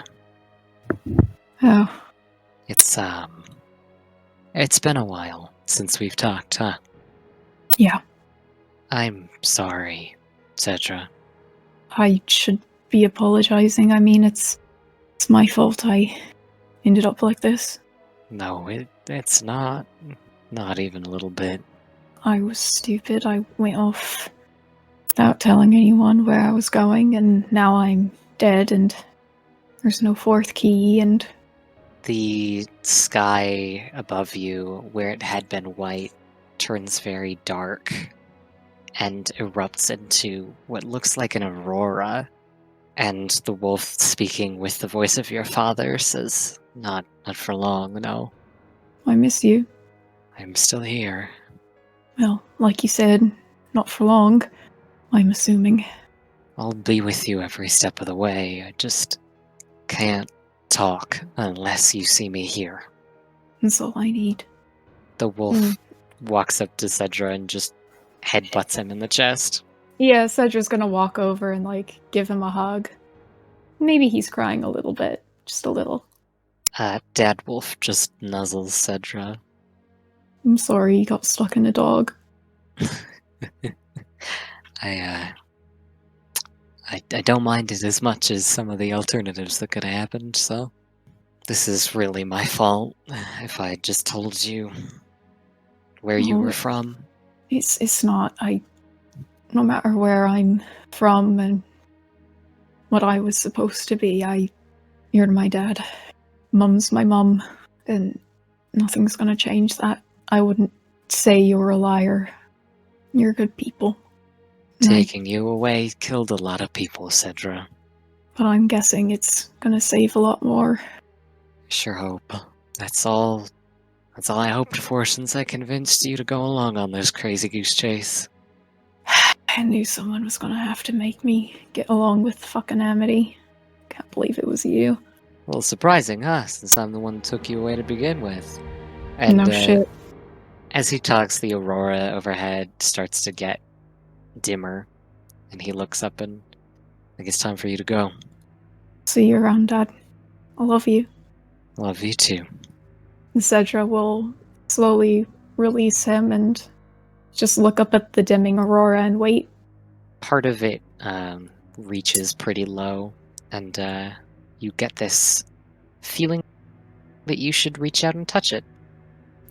[SPEAKER 2] Oh.
[SPEAKER 1] It's been a while since we've talked, huh?
[SPEAKER 2] Yeah.
[SPEAKER 1] I'm sorry, Cedra.
[SPEAKER 2] I should be apologizing. I mean, it's
[SPEAKER 6] It's my fault I ended up like this.
[SPEAKER 1] No, it's not. Not even a little bit.
[SPEAKER 6] I was stupid. I went off without telling anyone where I was going, and now I'm dead, and there's no fourth key, and...
[SPEAKER 1] The sky above you, where it had been white, turns very dark and erupts into what looks like an aurora. And the wolf, speaking with the voice of your father, says, Not for long, no.
[SPEAKER 6] I miss you.
[SPEAKER 1] I'm still here.
[SPEAKER 6] Well, like you said, not for long, I'm assuming.
[SPEAKER 1] I'll be with you every step of the way. I just can't talk unless you see me here.
[SPEAKER 6] That's all I need.
[SPEAKER 1] The wolf walks up to Cedra and just headbutts him in the chest.
[SPEAKER 2] Yeah, Cedra's gonna walk over and, like, give him a hug. Maybe he's crying a little bit. Just a little.
[SPEAKER 1] Dad Wolf just nuzzles Cedra.
[SPEAKER 6] I'm sorry you got stuck in a dog.
[SPEAKER 1] I don't mind it as much as some of the alternatives that could have happened, so... This is really my fault, if I had just told you where you were from.
[SPEAKER 6] It's not. No matter where I'm from and what I was supposed to be, you're my dad. Mum's my mum, and nothing's gonna change that. I wouldn't say you were a liar. You're good people.
[SPEAKER 1] Taking you away killed a lot of people, Cedra.
[SPEAKER 6] But I'm guessing it's gonna save a lot more.
[SPEAKER 1] Sure hope. That's all I hoped for since I convinced you to go along on this crazy goose chase.
[SPEAKER 6] I knew someone was gonna have to make me get along with fucking Amity. Can't believe it was you.
[SPEAKER 1] Well, surprising, huh? Since I'm the one who took you away to begin with. And,
[SPEAKER 6] No shit.
[SPEAKER 1] As he talks, the aurora overhead starts to get dimmer, and he looks up and I think it's time for you to go.
[SPEAKER 6] See you around, Dad. I love you.
[SPEAKER 1] Love you too.
[SPEAKER 6] Cedra will slowly release him and just look up at the dimming aurora and wait.
[SPEAKER 1] Part of it reaches pretty low, and you get this feeling that you should reach out and touch it.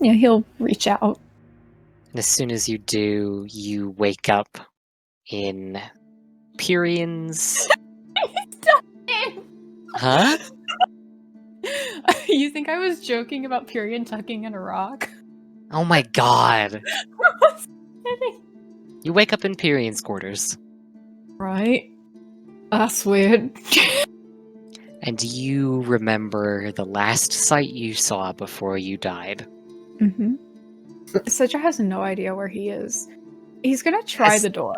[SPEAKER 6] Yeah, he'll reach out.
[SPEAKER 1] And as soon as you do, you wake up in Pyrion's... Huh?
[SPEAKER 2] You think I was joking about Pyrion tucking in a rock?
[SPEAKER 1] Oh my god.
[SPEAKER 2] I was kidding.
[SPEAKER 1] You wake up in Pyrion's quarters.
[SPEAKER 2] Right? That's weird.
[SPEAKER 1] And you remember the last sight you saw before you died.
[SPEAKER 6] Mm-hmm.
[SPEAKER 2] Cedra has no idea where he is. He's gonna try the door.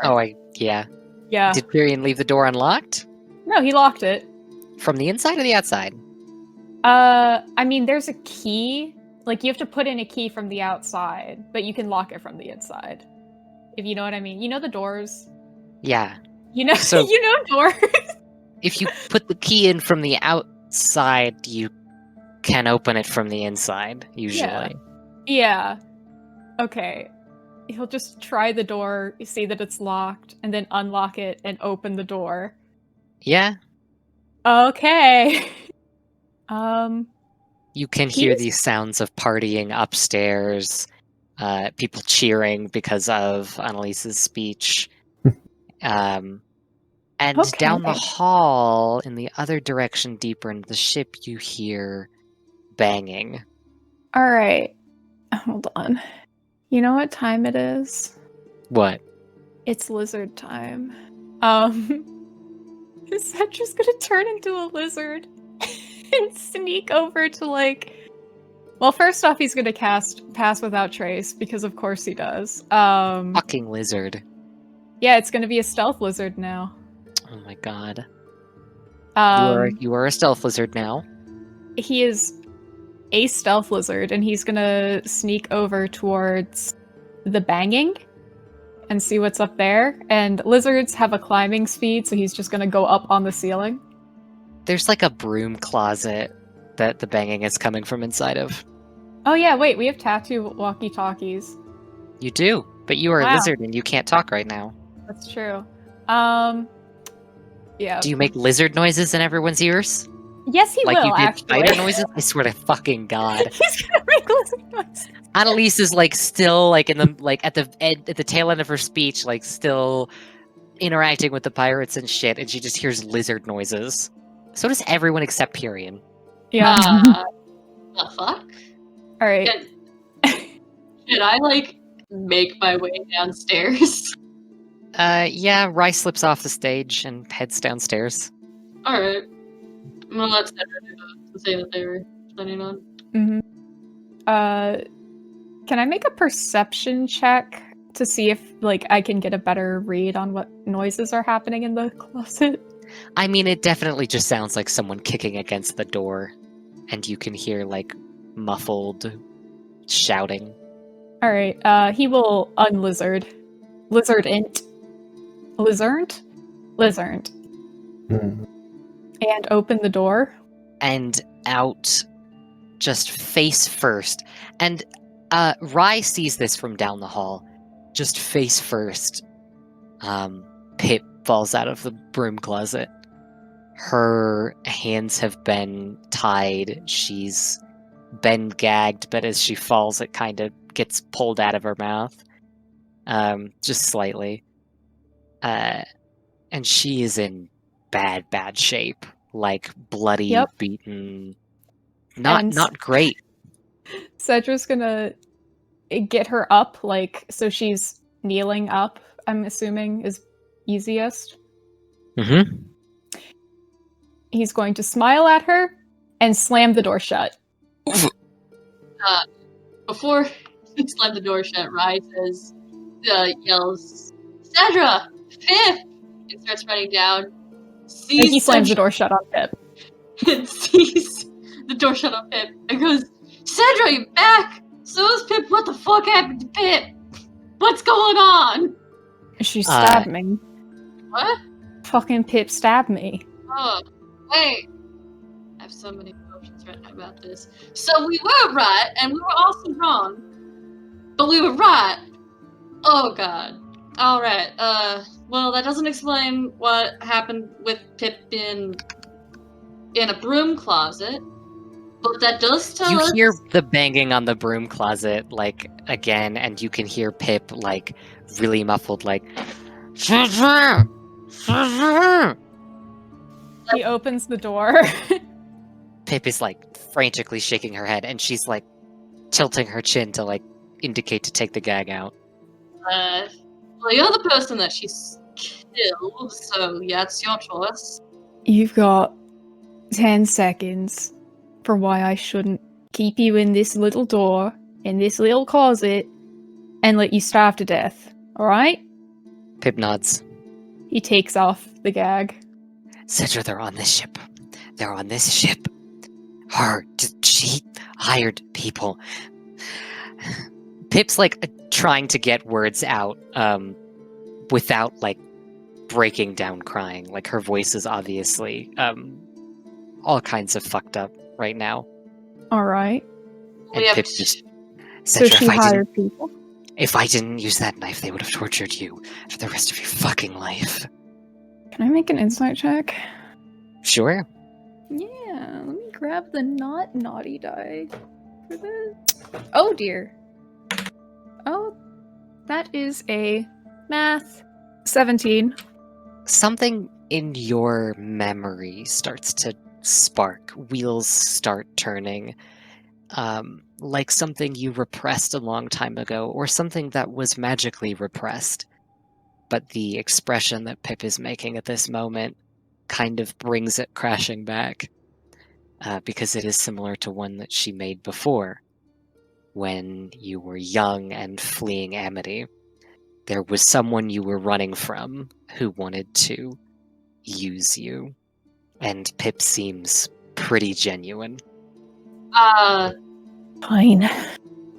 [SPEAKER 1] Yeah.
[SPEAKER 2] Yeah.
[SPEAKER 1] Did Pyrion leave the door unlocked?
[SPEAKER 2] No, he locked it.
[SPEAKER 1] From the inside or the outside?
[SPEAKER 2] I mean, there's a key. Like, you have to put in a key from the outside, but you can lock it from the inside. If you know what I mean. You know the doors?
[SPEAKER 1] Yeah.
[SPEAKER 2] You know,
[SPEAKER 1] So-
[SPEAKER 2] you know doors?
[SPEAKER 1] If you put the key in from the outside, you can open it from the inside, usually.
[SPEAKER 2] Yeah. Okay. He'll just try the door, see that it's locked, and then unlock it and open the door.
[SPEAKER 1] Yeah.
[SPEAKER 2] Okay.
[SPEAKER 1] You can hear
[SPEAKER 2] He's-
[SPEAKER 1] these sounds of partying upstairs, people cheering because of Annalise's speech. And down the
[SPEAKER 2] Okay.
[SPEAKER 1] hall, in the other direction, deeper into the ship, you hear banging.
[SPEAKER 6] Alright. Hold on. You know what time it is?
[SPEAKER 1] What?
[SPEAKER 6] It's lizard time.
[SPEAKER 2] Cedra's gonna turn into a lizard and sneak over to, like... Well, first off, he's gonna cast Pass Without Trace, because of course he does.
[SPEAKER 1] Fucking lizard.
[SPEAKER 2] Yeah, it's gonna be a stealth lizard now.
[SPEAKER 1] Oh my god.
[SPEAKER 2] Um,
[SPEAKER 1] You are a stealth lizard now.
[SPEAKER 2] He is a stealth lizard, and he's gonna sneak over towards the banging and see what's up there. And lizards have a climbing speed, so he's just gonna go up on the ceiling.
[SPEAKER 1] There's like a broom closet that the banging is coming from inside of.
[SPEAKER 2] Oh yeah, wait, we have tattoo walkie-talkies.
[SPEAKER 1] You do, but you are a
[SPEAKER 2] Wow.
[SPEAKER 1] lizard and you can't talk right now.
[SPEAKER 2] That's true. Yeah.
[SPEAKER 1] Do you make lizard noises in everyone's ears?
[SPEAKER 2] Yes, he
[SPEAKER 1] Like
[SPEAKER 2] will,
[SPEAKER 1] you did
[SPEAKER 2] actually.
[SPEAKER 1] spider noises? I swear to fucking God.
[SPEAKER 2] He's gonna make lizard noises.
[SPEAKER 1] Annalise is like still like in the like at the tail end of her speech, like still interacting with the pirates and shit, and she just hears lizard noises. So does everyone except Pyrian.
[SPEAKER 6] Yeah.
[SPEAKER 5] The fuck?
[SPEAKER 6] Alright.
[SPEAKER 5] Should I, like, make my way downstairs?
[SPEAKER 1] Yeah, Rye slips off the stage and heads downstairs.
[SPEAKER 5] Alright. I'm gonna let Cedra do the thing that they were planning on.
[SPEAKER 6] Mm-hmm. Can I make a perception check to see if, like, I can get a better read on what noises are happening in the closet?
[SPEAKER 1] I mean, it definitely just sounds like someone kicking against the door, and you can hear, like, muffled shouting.
[SPEAKER 6] Alright, he will unlizard. Lizard int. Lizard? Lizard.
[SPEAKER 3] Hmm.
[SPEAKER 6] And open the door.
[SPEAKER 1] And out, just face first. And Rye sees this from down the hall. Just face first. Pip falls out of the broom closet. Her hands have been tied. She's been gagged, but as she falls, it kind of gets pulled out of her mouth. Just slightly. And she is in bad shape. Like, bloody,
[SPEAKER 6] Yep.
[SPEAKER 1] beaten.
[SPEAKER 6] And-
[SPEAKER 1] Not great.
[SPEAKER 6] Cedra's gonna get her up, like, so she's kneeling up, I'm assuming is easiest.
[SPEAKER 1] Mm-hmm.
[SPEAKER 6] He's going to smile at her and slam the door shut.
[SPEAKER 5] Before he slammed the door shut, Rye yells, Cedra! Pip! And starts running down.
[SPEAKER 6] And he slams the door shut on Pip.
[SPEAKER 5] And sees the door shut on Pip and goes, Cedra, you back! So is Pip. What the fuck happened to Pip? What's going on?
[SPEAKER 6] She stabbed me.
[SPEAKER 5] What?
[SPEAKER 6] Fucking Pip stabbed me.
[SPEAKER 5] Oh, wait. I have so many emotions right now about this. So we were right, and we were also wrong. But we were right. Oh god. Alright, well, that doesn't explain what happened with Pip in a broom closet. But that does tell us...
[SPEAKER 1] You hear the banging on the broom closet, like, again, and you can hear Pip, like, really muffled, like...
[SPEAKER 6] He opens the door.
[SPEAKER 1] Pip is, like, frantically shaking her head, and she's, like, tilting her chin to, like, indicate to take the gag out.
[SPEAKER 5] Well, you're the person that she's killed, so yeah, it's your choice.
[SPEAKER 6] You've got 10 seconds for why I shouldn't keep you in this little door, in this little closet, and let you starve to death. Alright?
[SPEAKER 1] Pip nods.
[SPEAKER 6] He takes off the gag.
[SPEAKER 1] Cedra, they're on this ship. They're on this ship. She hired people. Pip's, like, trying to get words out, without, like, breaking down crying. Like, her voice is obviously, all kinds of fucked up right now.
[SPEAKER 6] Alright.
[SPEAKER 1] And Pip just...
[SPEAKER 6] So
[SPEAKER 1] Cedra,
[SPEAKER 6] she hired people?
[SPEAKER 1] if I didn't use that knife, they would have tortured you for the rest of your fucking life.
[SPEAKER 6] Can I make an insight check?
[SPEAKER 1] Sure.
[SPEAKER 6] Yeah, let me grab the not naughty die for this. Oh dear. Oh, that is a math 17.
[SPEAKER 1] Something in your memory starts to spark. Wheels start turning. Like something you repressed a long time ago, or something that was magically repressed. But the expression that Pip is making at this moment kind of brings it crashing back. Because it is similar to one that she made before. When you were young and fleeing Amity. There was someone you were running from who wanted to use you. And Pip seems pretty genuine.
[SPEAKER 6] Fine.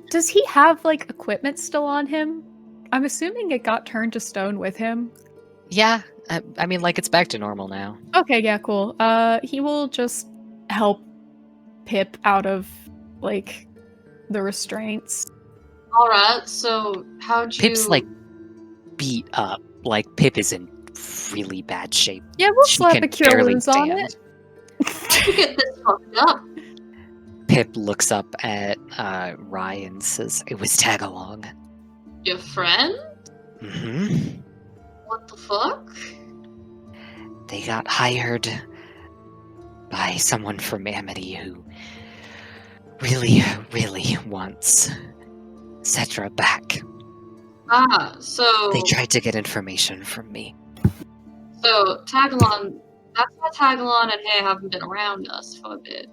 [SPEAKER 6] Does he have, like, equipment still on him? I'm assuming it got turned to stone with him.
[SPEAKER 1] Yeah, I mean, like, it's back to normal now.
[SPEAKER 6] Okay, yeah, cool. He will just help Pip out of, like, the restraints.
[SPEAKER 5] Alright, so how'd you...
[SPEAKER 1] Pip's, like, beat up. Like, Pip is in really bad shape.
[SPEAKER 6] Yeah, we'll
[SPEAKER 1] She
[SPEAKER 6] slap
[SPEAKER 1] can
[SPEAKER 6] a cure
[SPEAKER 1] barely
[SPEAKER 6] wounds on
[SPEAKER 1] stand.
[SPEAKER 6] it.
[SPEAKER 5] You get this fucked up.
[SPEAKER 1] Pip looks up at Rye and says, "It was Tagalong."
[SPEAKER 5] Your friend?
[SPEAKER 1] Mm-hmm.
[SPEAKER 5] What the fuck?
[SPEAKER 1] They got hired by someone from Amity who really, really wants Cedra back.
[SPEAKER 5] Ah, so...
[SPEAKER 1] They tried to get information from me.
[SPEAKER 5] So, Tagalon... That's why Tagalon and Hay haven't been around us for a bit.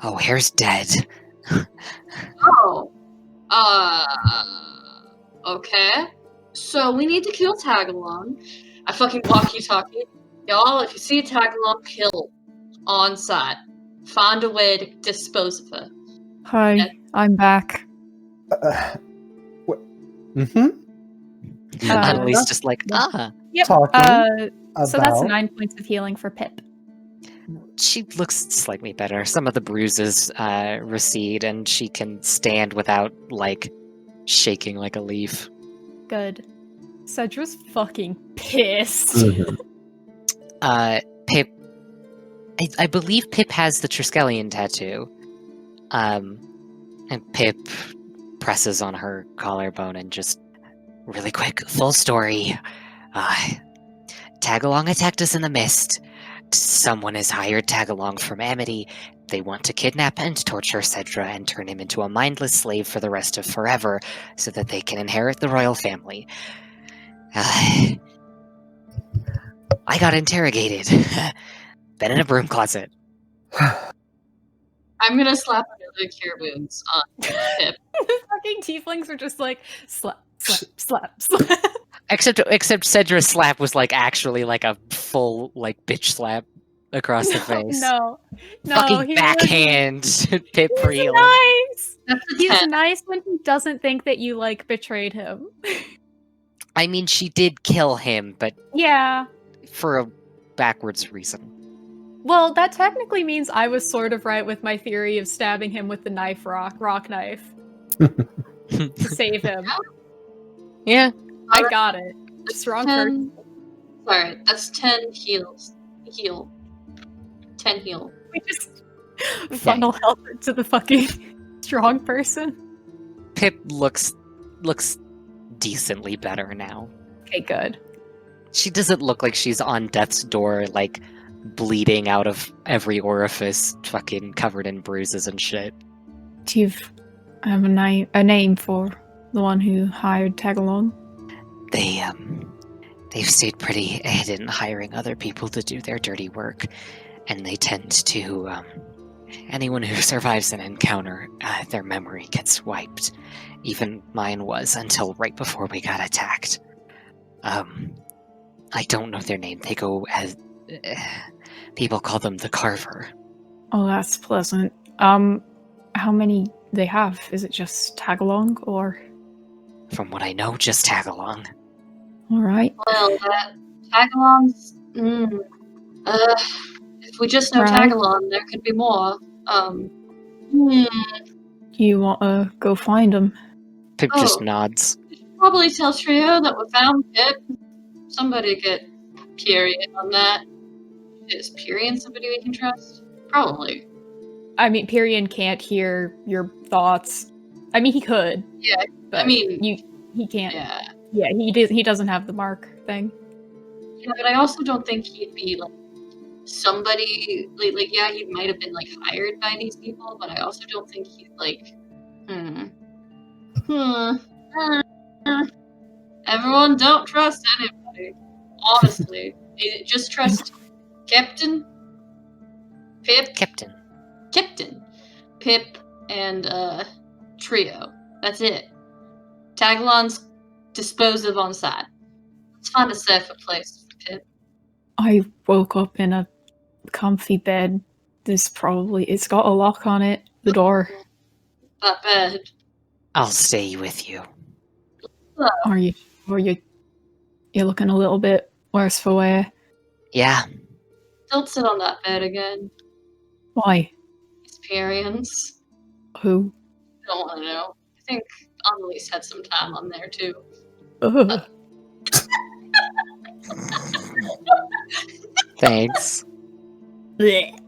[SPEAKER 1] Oh, Hair's dead.
[SPEAKER 5] Oh. Okay. So, we need to kill Tagalon. I fucking walkie-talkie. Y'all, if you see Tagalon, kill. On site. Find a way to dispose of her.
[SPEAKER 6] Hi,
[SPEAKER 5] Yeah.
[SPEAKER 6] I'm back.
[SPEAKER 1] Annalise just like,
[SPEAKER 6] Yep.
[SPEAKER 3] Talking
[SPEAKER 6] So that's
[SPEAKER 3] about
[SPEAKER 6] 9 points of healing for Pip.
[SPEAKER 1] She looks slightly better. Some of the bruises recede, and she can stand without, like, shaking like a leaf.
[SPEAKER 2] Good. Cedra's fucking pissed.
[SPEAKER 3] Mhm.
[SPEAKER 1] Pip... I believe Pip has the Triskelion tattoo. And Pip presses on her collarbone and just... Really quick, full story. Tagalong attacked us in the mist. Someone has hired Tagalong from Amity. They want to kidnap and torture Cedra and turn him into a mindless slave for the rest of forever so that they can inherit the royal family. I got interrogated. Been in a broom closet.
[SPEAKER 5] I'm gonna slap another cure wounds on Pip.
[SPEAKER 2] The fucking tieflings are just like, slap, slap, slap, slap.
[SPEAKER 1] Except Cedra's slap was like actually like a full like bitch slap across the face.
[SPEAKER 2] No,
[SPEAKER 1] Fucking
[SPEAKER 2] he
[SPEAKER 1] backhand Pip
[SPEAKER 2] was
[SPEAKER 1] Real.
[SPEAKER 2] nice.
[SPEAKER 5] That's a
[SPEAKER 2] He's
[SPEAKER 5] 10.
[SPEAKER 2] nice when he doesn't think that you like betrayed him.
[SPEAKER 1] I mean, she did kill him, but
[SPEAKER 2] Yeah.
[SPEAKER 1] for a backwards reason.
[SPEAKER 2] Well, that technically means I was sort of right with my theory of stabbing him with the rock knife, to save him.
[SPEAKER 1] Yeah.
[SPEAKER 2] I got it. Strong
[SPEAKER 5] 10. Sorry, that's 10 heals. Heal. 10 heal.
[SPEAKER 2] We just funnel health into the fucking strong person.
[SPEAKER 1] Pip looks decently better now.
[SPEAKER 2] Okay, good.
[SPEAKER 1] She doesn't look like she's on death's door, like bleeding out of every orifice, fucking covered in bruises and shit.
[SPEAKER 6] Do you have a name for the one who hired Tagalong?
[SPEAKER 1] They've stayed pretty hidden, hiring other people to do their dirty work, and they tend to, anyone who survives an encounter, their memory gets wiped. Even mine was, until right before we got attacked. I don't know their name. They go as... people call them the Carver.
[SPEAKER 6] Oh, that's pleasant. How many they have? Is it just Tagalong or?
[SPEAKER 1] From what I know, just Tagalong.
[SPEAKER 6] All right.
[SPEAKER 5] Well, Tagalon's... if we just know
[SPEAKER 6] Right.
[SPEAKER 5] Tagalon, there could be more.
[SPEAKER 6] You want to go find them?
[SPEAKER 1] Pip just nods.
[SPEAKER 5] Probably tell Trio that we found Pip. Somebody get Pyrian on that. Is Pyrian somebody we can trust? Probably.
[SPEAKER 2] I mean, Pyrian can't hear your thoughts. I mean, he could.
[SPEAKER 5] Yeah,
[SPEAKER 2] But
[SPEAKER 5] I mean...
[SPEAKER 2] he can't.
[SPEAKER 5] Yeah.
[SPEAKER 2] Yeah, he doesn't have the mark thing.
[SPEAKER 5] Yeah, but I also don't think he'd be, like, somebody... Like, yeah, he might have been, like, hired by these people, but I also don't think he's, like... Everyone don't trust anybody. Honestly. Just trust Captain, Pip,
[SPEAKER 1] Captain.
[SPEAKER 5] Pip, and Trio. That's it. Tagalon's disposive on side. Let's find a safer place for Pip.
[SPEAKER 6] I woke up in a comfy bed. It's got a lock on it. The door.
[SPEAKER 5] Not bad.
[SPEAKER 1] I'll stay with you.
[SPEAKER 6] Are you? You're looking a little bit worse for wear.
[SPEAKER 1] Yeah.
[SPEAKER 5] Don't sit on that bed again.
[SPEAKER 6] Why?
[SPEAKER 5] Experience.
[SPEAKER 6] Who?
[SPEAKER 5] I don't want to know. I think Annalise had some time on there too.
[SPEAKER 6] Ugh.
[SPEAKER 1] Thanks.
[SPEAKER 2] Blech.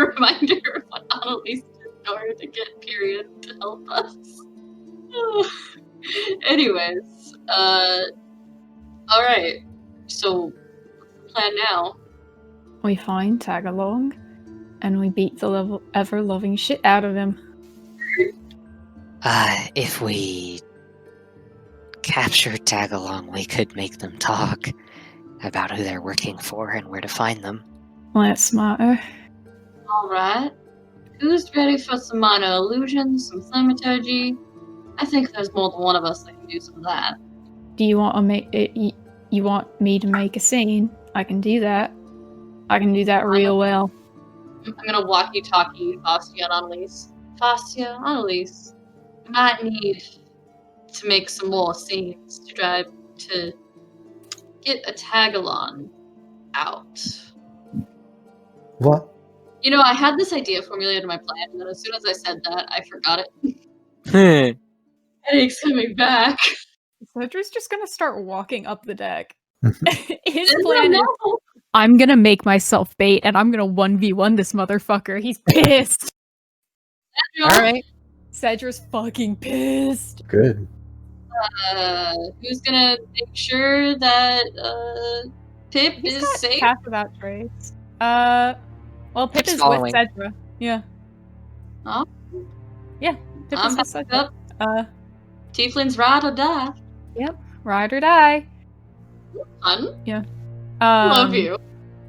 [SPEAKER 5] reminder of what Annalise did in order to get Period to help us. Anyways, alright. So, plan now.
[SPEAKER 6] We find Tagalong, and we beat the ever-loving shit out of him.
[SPEAKER 1] If we capture Tagalong, we could make them talk about who they're working for and where to find them.
[SPEAKER 6] Let's smarter.
[SPEAKER 5] Alright. Who's ready for some minor illusions, some thaumaturgy? I think there's more than one of us that can do some of that.
[SPEAKER 6] Do you want to make it? You want me to make a scene? I can do that. I can do that real well.
[SPEAKER 5] I'm gonna walkie-talkie Fastia and Annalise. Fastia, Annalise, we might need to make some more scenes to try to get a tag-along out.
[SPEAKER 3] What?
[SPEAKER 5] You know, I had this idea formulated in my plan, and then as soon as I said that, I forgot it. Headache's coming back.
[SPEAKER 2] Cedra's just gonna start walking up the deck. His
[SPEAKER 5] No,
[SPEAKER 2] plan is,
[SPEAKER 5] no.
[SPEAKER 2] I'm gonna make myself bait and I'm gonna 1v1 this motherfucker. He's pissed.
[SPEAKER 1] Alright.
[SPEAKER 2] Cedra's fucking pissed.
[SPEAKER 3] Good.
[SPEAKER 5] Who's gonna make sure that Pip
[SPEAKER 2] He's
[SPEAKER 5] is
[SPEAKER 2] got
[SPEAKER 5] safe?
[SPEAKER 2] Pass without trace. Well, Pip
[SPEAKER 1] Pip's
[SPEAKER 2] is
[SPEAKER 1] following.
[SPEAKER 2] with Cedra. Yeah.
[SPEAKER 5] Oh.
[SPEAKER 2] Yeah, Pip
[SPEAKER 5] I'm
[SPEAKER 2] is with
[SPEAKER 5] back
[SPEAKER 2] Cedra.
[SPEAKER 5] up. Tiefling's ride or die.
[SPEAKER 2] Ride or die.
[SPEAKER 5] Fun.
[SPEAKER 2] Love
[SPEAKER 5] you.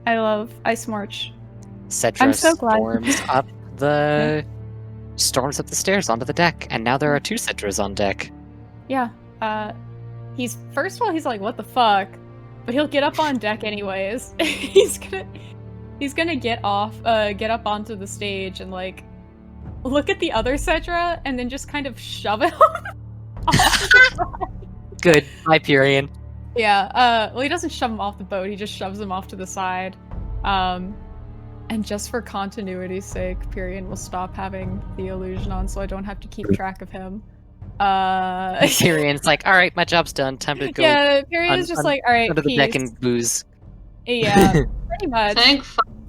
[SPEAKER 2] I smarch.
[SPEAKER 1] Cedra
[SPEAKER 2] I'm so glad.
[SPEAKER 1] storms up the stairs onto the deck, and now there are 2 Cedras on deck.
[SPEAKER 2] Yeah. He's first of all he's like, what the fuck? But he'll get up on deck anyways. he's gonna get up onto the stage and like look at the other Cedra and then just kind of shove him off to the side.
[SPEAKER 1] Good. Hyperion.
[SPEAKER 2] Yeah, well he doesn't shove him off the boat, he just shoves him off to the side. And just for continuity's sake, Pyrian will stop having the illusion on so I don't have to keep track of him.
[SPEAKER 1] Hyperion's like, alright, my job's done. Time to go
[SPEAKER 2] Yeah, Pyrian is just like, alright,
[SPEAKER 1] under the
[SPEAKER 2] peace.
[SPEAKER 1] deck and booze.
[SPEAKER 2] Yeah, pretty much.
[SPEAKER 5] Thank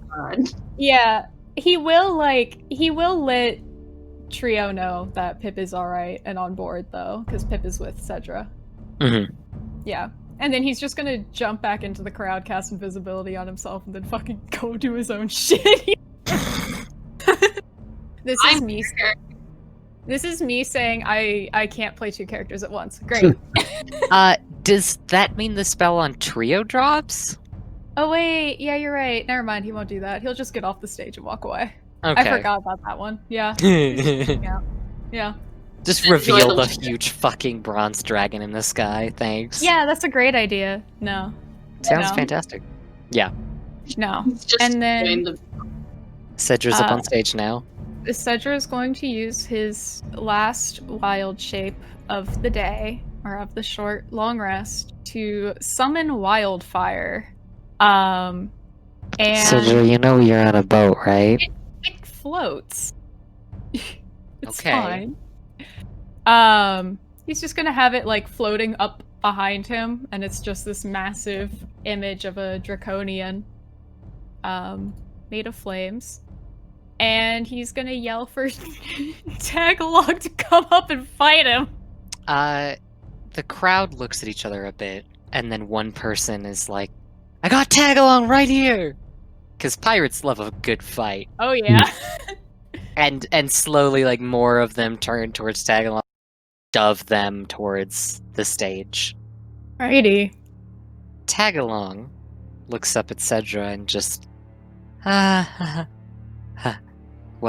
[SPEAKER 5] God.
[SPEAKER 2] Yeah, he will let Trio know that Pip is alright and on board though, because Pip is with Cedra.
[SPEAKER 1] Mhm.
[SPEAKER 2] Yeah. And then he's just gonna jump back into the crowd, cast invisibility on himself, and then fucking go do his own shit. This is me saying I can't play 2 characters at once. Great.
[SPEAKER 1] Does that mean the spell on Trio drops?
[SPEAKER 2] Oh wait, yeah, you're right. Never mind, he won't do that. He'll just get off the stage and walk away.
[SPEAKER 1] Okay.
[SPEAKER 2] I forgot about that one. Yeah. Yeah.
[SPEAKER 1] Just
[SPEAKER 5] Enjoy
[SPEAKER 1] reveal
[SPEAKER 5] the-
[SPEAKER 1] the huge fucking bronze dragon in the sky, thanks.
[SPEAKER 2] Yeah, that's a great idea. No.
[SPEAKER 1] Sounds
[SPEAKER 2] No.
[SPEAKER 1] fantastic.
[SPEAKER 2] No.
[SPEAKER 5] It's just
[SPEAKER 2] And then-
[SPEAKER 5] doing the-
[SPEAKER 1] Cedra's up
[SPEAKER 2] Uh,
[SPEAKER 1] on stage now.
[SPEAKER 2] Cedra is going to use his last wild shape of the day, or of the long rest, to summon wildfire. And
[SPEAKER 1] Cedra, you know you're on a boat, right?
[SPEAKER 2] it floats. It's
[SPEAKER 1] Okay.
[SPEAKER 2] fine. He's just gonna have it like floating up behind him, and it's just this massive image of a draconian, made of flames. And he's gonna yell for Tagalong to come up and fight him.
[SPEAKER 1] The crowd looks at each other a bit, and then one person is like, I got Tagalong right here! Because pirates love a good fight.
[SPEAKER 2] Oh yeah.
[SPEAKER 1] And slowly, like, more of them turn towards Tagalong, shove them towards the stage.
[SPEAKER 2] Righty.
[SPEAKER 1] Tagalong looks up at Cedra and just, well,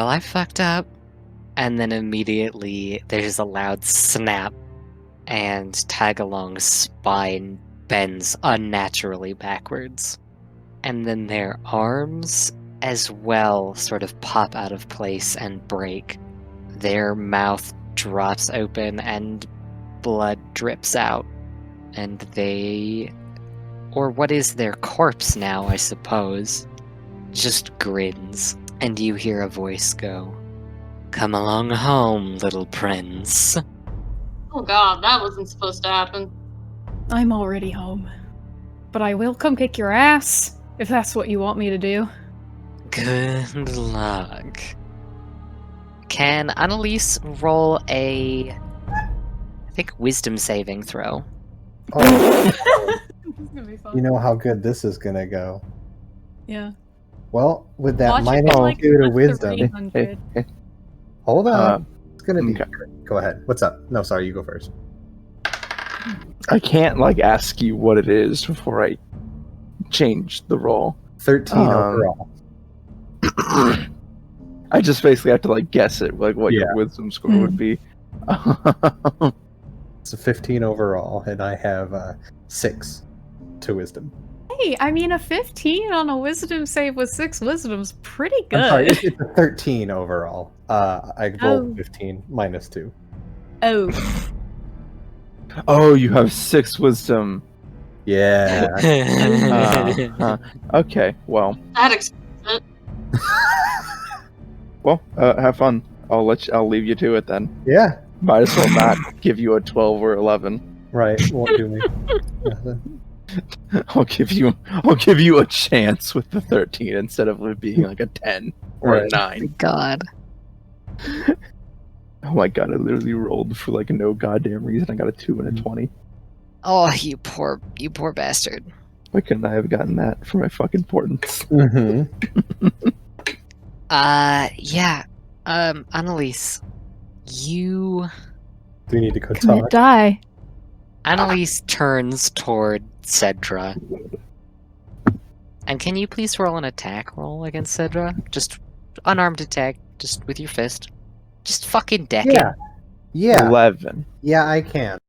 [SPEAKER 1] I fucked up. And then immediately there's a loud snap, and Tagalong's spine bends unnaturally backwards. And then their arms as well sort of pop out of place and break. Their mouth drops open and blood drips out. And they, or what is their corpse now, I suppose, just grins. And you hear a voice go, "Come along home, little prince."
[SPEAKER 5] Oh god, that wasn't supposed to happen.
[SPEAKER 6] I'm already home. But I will come kick your ass, if that's what you want me to do.
[SPEAKER 1] Good luck. Can Annalise roll a, I think, wisdom saving throw?
[SPEAKER 3] Oh,
[SPEAKER 2] This is gonna be fun.
[SPEAKER 3] you know how good this is gonna go.
[SPEAKER 2] Yeah.
[SPEAKER 3] Well, with that
[SPEAKER 2] Watch it
[SPEAKER 3] minus
[SPEAKER 2] go, like,
[SPEAKER 3] 2 to
[SPEAKER 2] plus
[SPEAKER 3] wisdom.
[SPEAKER 2] 300.
[SPEAKER 3] Hold on.
[SPEAKER 4] Uh,
[SPEAKER 3] It's gonna be
[SPEAKER 4] okay.
[SPEAKER 3] good. Go ahead. What's up? No, sorry, you go first.
[SPEAKER 4] I can't like ask you what it is before I change the roll.
[SPEAKER 3] 13 overall.
[SPEAKER 4] I just basically have to like guess it, like what
[SPEAKER 3] Yeah.
[SPEAKER 4] your wisdom score would be.
[SPEAKER 3] It's a 15 overall, and I have 6 to wisdom.
[SPEAKER 2] Hey, I mean, a 15 on a wisdom save with 6 wisdom's pretty good.
[SPEAKER 3] I'm sorry, it's a 13 overall. I rolled
[SPEAKER 2] Oh.
[SPEAKER 3] 15 minus 2.
[SPEAKER 2] Oh.
[SPEAKER 4] Oh, you have 6 wisdom.
[SPEAKER 3] Yeah.
[SPEAKER 4] Okay, well,
[SPEAKER 5] That explains it.
[SPEAKER 4] have fun. I'll leave you to it then.
[SPEAKER 3] Yeah.
[SPEAKER 4] Might as well not give you a 12 or 11.
[SPEAKER 3] Right. Won't do me. Nothing.
[SPEAKER 4] I'll give you a chance with the 13 instead of it being like a 10 or a
[SPEAKER 3] Right.
[SPEAKER 4] 9.
[SPEAKER 1] God.
[SPEAKER 4] Oh my god, I literally rolled for like no goddamn reason. I got a 2 and a 20.
[SPEAKER 1] Oh, you poor bastard.
[SPEAKER 4] Why couldn't I have gotten that for my fucking portents?
[SPEAKER 3] Mm-hmm.
[SPEAKER 1] Yeah. Annalise, you...
[SPEAKER 3] Do we need to go
[SPEAKER 6] Commit
[SPEAKER 3] talk?
[SPEAKER 6] die.
[SPEAKER 1] Annalise turns toward Cedra. And can you please roll an attack roll against Cedra? Just unarmed attack, just with your fist. Just fucking deck it.
[SPEAKER 3] Yeah. Yeah.
[SPEAKER 4] 11.
[SPEAKER 3] Yeah, I can.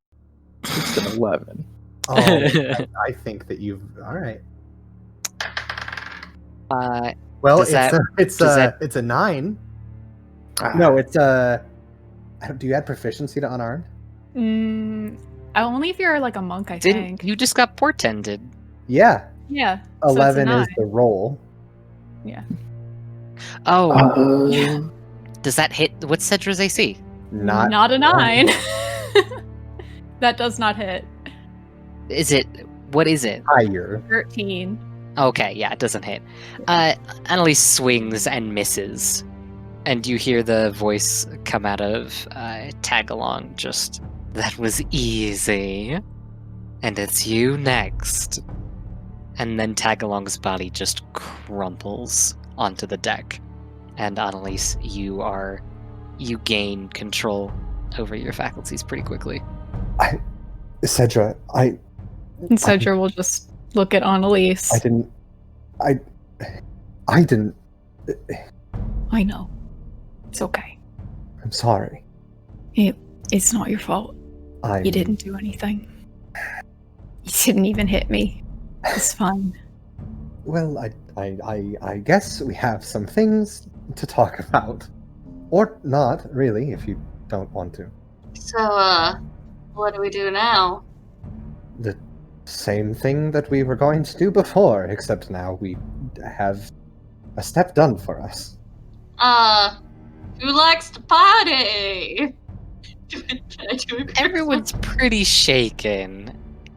[SPEAKER 4] It's an 11.
[SPEAKER 3] Oh, I think that you've. All right. Well,
[SPEAKER 1] Does that-
[SPEAKER 3] it's a 9. No, it's do you add proficiency to unarmed?
[SPEAKER 2] Only if you're like a monk, I
[SPEAKER 1] Didn't
[SPEAKER 2] think.
[SPEAKER 1] you just got portended?
[SPEAKER 3] Yeah.
[SPEAKER 2] Yeah. so it's a
[SPEAKER 3] 11 is
[SPEAKER 2] 9.
[SPEAKER 3] the roll.
[SPEAKER 1] Oh, does that hit? What's Cedra's AC?
[SPEAKER 3] Not
[SPEAKER 2] a 9. That does not hit.
[SPEAKER 1] Is it? What is it?
[SPEAKER 3] higher.
[SPEAKER 2] 13.
[SPEAKER 1] Okay, yeah, it doesn't hit. Annalise swings and misses, and you hear the voice come out of Tagalong. Just that was easy, and it's you next. And then Tagalong's body just crumples onto the deck, and Annalise, you gain control over your faculties pretty quickly.
[SPEAKER 3] Cedra,
[SPEAKER 2] And Cedra will just look at Annalise.
[SPEAKER 3] I didn't.
[SPEAKER 6] I know. It's okay.
[SPEAKER 3] I'm sorry.
[SPEAKER 6] It's not your fault. You didn't do anything. You didn't even hit me. It's fine.
[SPEAKER 3] Well, I guess we have some things to talk about, or not really, if you don't want to.
[SPEAKER 5] So, what do we do now?
[SPEAKER 3] The same thing that we were going to do before, except now we have a step done for us.
[SPEAKER 5] Who likes to party? Can I do a quick
[SPEAKER 1] Everyone's pretty shaken,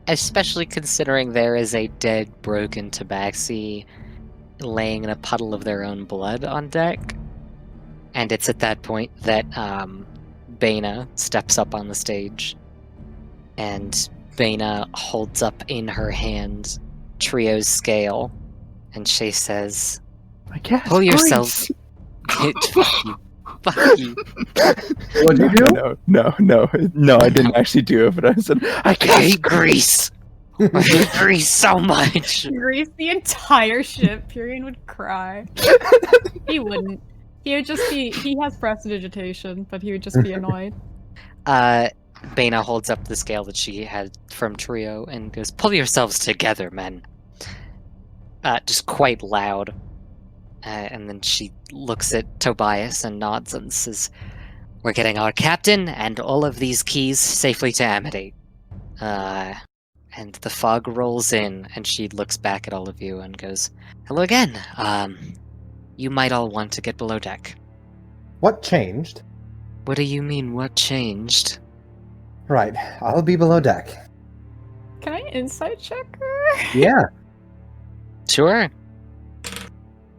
[SPEAKER 1] especially considering there is a dead, broken tabaxi laying in a puddle of their own blood on deck. And it's at that point that Baina steps up on the stage, and Baina holds up in her hand Trio's scale, and she says,
[SPEAKER 4] I guess.
[SPEAKER 1] "Pull yourself." Fuck you. Fuck you.
[SPEAKER 3] What'd you do?
[SPEAKER 4] No, I didn't actually do it, but I said, I
[SPEAKER 1] I
[SPEAKER 4] guess.
[SPEAKER 1] hate Greece. I hate Greece so much.
[SPEAKER 2] Grease the entire ship. Pyrian would cry. He wouldn't. He would just be. He has prestidigitation, but he would just be annoyed.
[SPEAKER 1] Baina holds up the scale that she had from Trio and goes, "Pull yourselves together, men." Just quite loud. And then she looks at Tobias and nods and says, "We're getting our captain and all of these keys safely to Amity." And the fog rolls in, and she looks back at all of you and goes, "Hello again. You might all want to get below deck."
[SPEAKER 3] What changed?
[SPEAKER 1] What do you mean, what changed?
[SPEAKER 3] Right, I'll be below deck.
[SPEAKER 2] Can I insight check her?
[SPEAKER 3] Yeah.
[SPEAKER 1] Sure.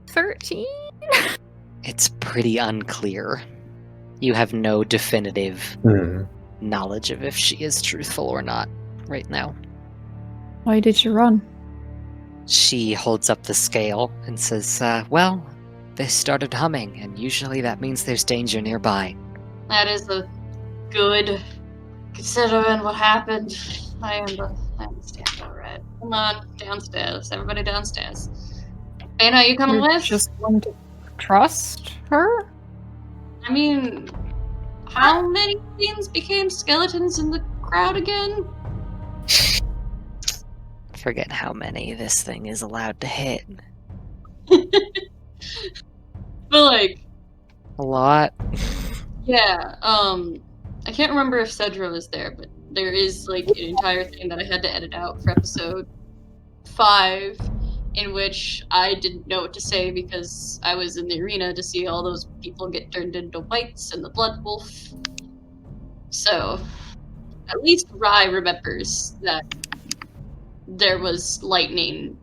[SPEAKER 2] 13.
[SPEAKER 1] It's pretty unclear. You have no definitive knowledge of if she is truthful or not right now.
[SPEAKER 6] Why did you run?
[SPEAKER 1] She holds up the scale and says, well, they started humming, and usually that means there's danger nearby.
[SPEAKER 5] That is a good, considering what happened. I understand, alright. Come on, downstairs. Everybody downstairs. Anna, you coming
[SPEAKER 2] You're
[SPEAKER 5] with?
[SPEAKER 2] just going to trust her?
[SPEAKER 5] I mean, how many things became skeletons in the crowd again?
[SPEAKER 1] Forget how many this thing is allowed to hit.
[SPEAKER 5] But like,
[SPEAKER 1] A lot.
[SPEAKER 5] yeah, I can't remember if Cedra was there, but there is like an entire thing that I had to edit out for episode 5, in which I didn't know what to say because I was in the arena to see all those people get turned into whites and the blood wolf. So, at least Rai remembers that there was lightning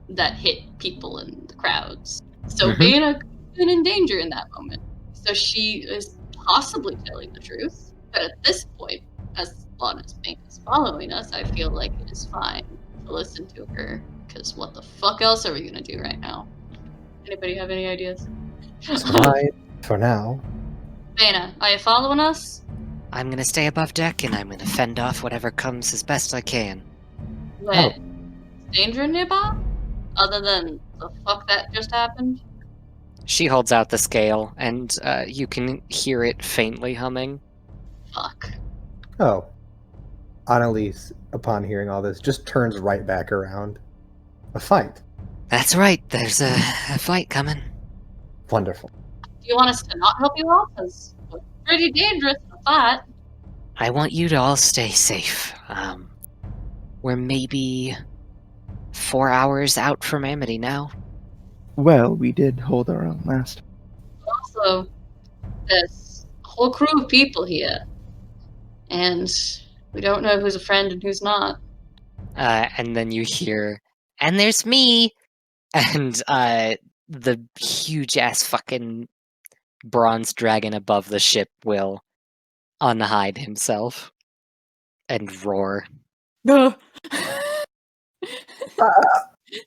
[SPEAKER 5] that hit people in the crowds. So Bana could have been in danger in that moment. So she is possibly telling the truth. But at this point, as long as Bana is following us, I feel like it is fine to listen to her. Because what the fuck else are we gonna do right now? Anybody have any ideas?
[SPEAKER 3] Right for now.
[SPEAKER 5] Bana, are you following us?
[SPEAKER 1] I'm gonna stay above deck, and I'm gonna fend off whatever comes as best I can.
[SPEAKER 5] Where? Danger nearby? Other than the fuck that just happened?
[SPEAKER 1] She holds out the scale, and you can hear it faintly humming.
[SPEAKER 5] Fuck.
[SPEAKER 3] Oh. Annalise, upon hearing all this, just turns right back around. A fight.
[SPEAKER 1] That's right, there's a fight coming.
[SPEAKER 3] Wonderful.
[SPEAKER 5] Do you want us to not help you out? Because we're pretty dangerous in a fight.
[SPEAKER 1] I want you to all stay safe. We're maybe 4 hours out from Amity now.
[SPEAKER 4] Well, we did hold our own last.
[SPEAKER 5] Also, there's a whole crew of people here. And we don't know who's a friend and who's not.
[SPEAKER 1] And then you hear, and there's me! And the huge-ass fucking bronze dragon above the ship will unhide himself and roar.
[SPEAKER 2] Ugh.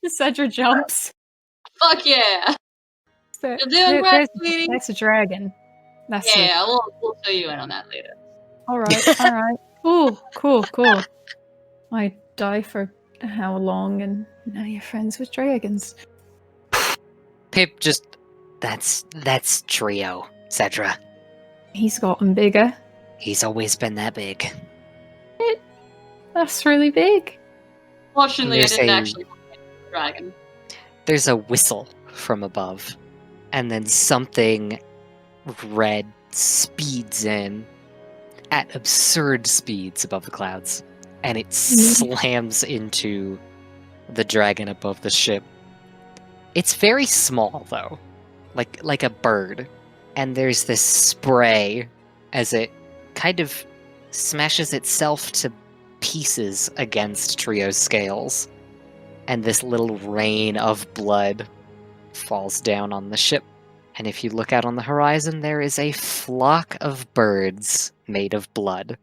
[SPEAKER 2] Cedra jumps.
[SPEAKER 5] Fuck yeah!
[SPEAKER 2] You're
[SPEAKER 5] doing great, sweetie.
[SPEAKER 2] That's a dragon. That's
[SPEAKER 5] Yeah, we'll fill you in on that later.
[SPEAKER 2] Alright, alright. Cool. I die for how long, and now you're friends with dragons.
[SPEAKER 1] Pip just... That's Trio, Cedra.
[SPEAKER 6] He's gotten bigger.
[SPEAKER 1] He's always been that big.
[SPEAKER 6] That's really big.
[SPEAKER 5] Fortunately, I
[SPEAKER 1] There's
[SPEAKER 5] didn't
[SPEAKER 1] a-
[SPEAKER 5] actually fight the dragon.
[SPEAKER 1] There's a whistle from above, and then something red speeds in at absurd speeds above the clouds, and it slams into the dragon above the ship. It's very small, though, like a bird, and there's this spray as it kind of smashes itself to pieces against Trio's scales, and this little rain of blood falls down on the ship. And if you look out on the horizon, there is a flock of birds made of blood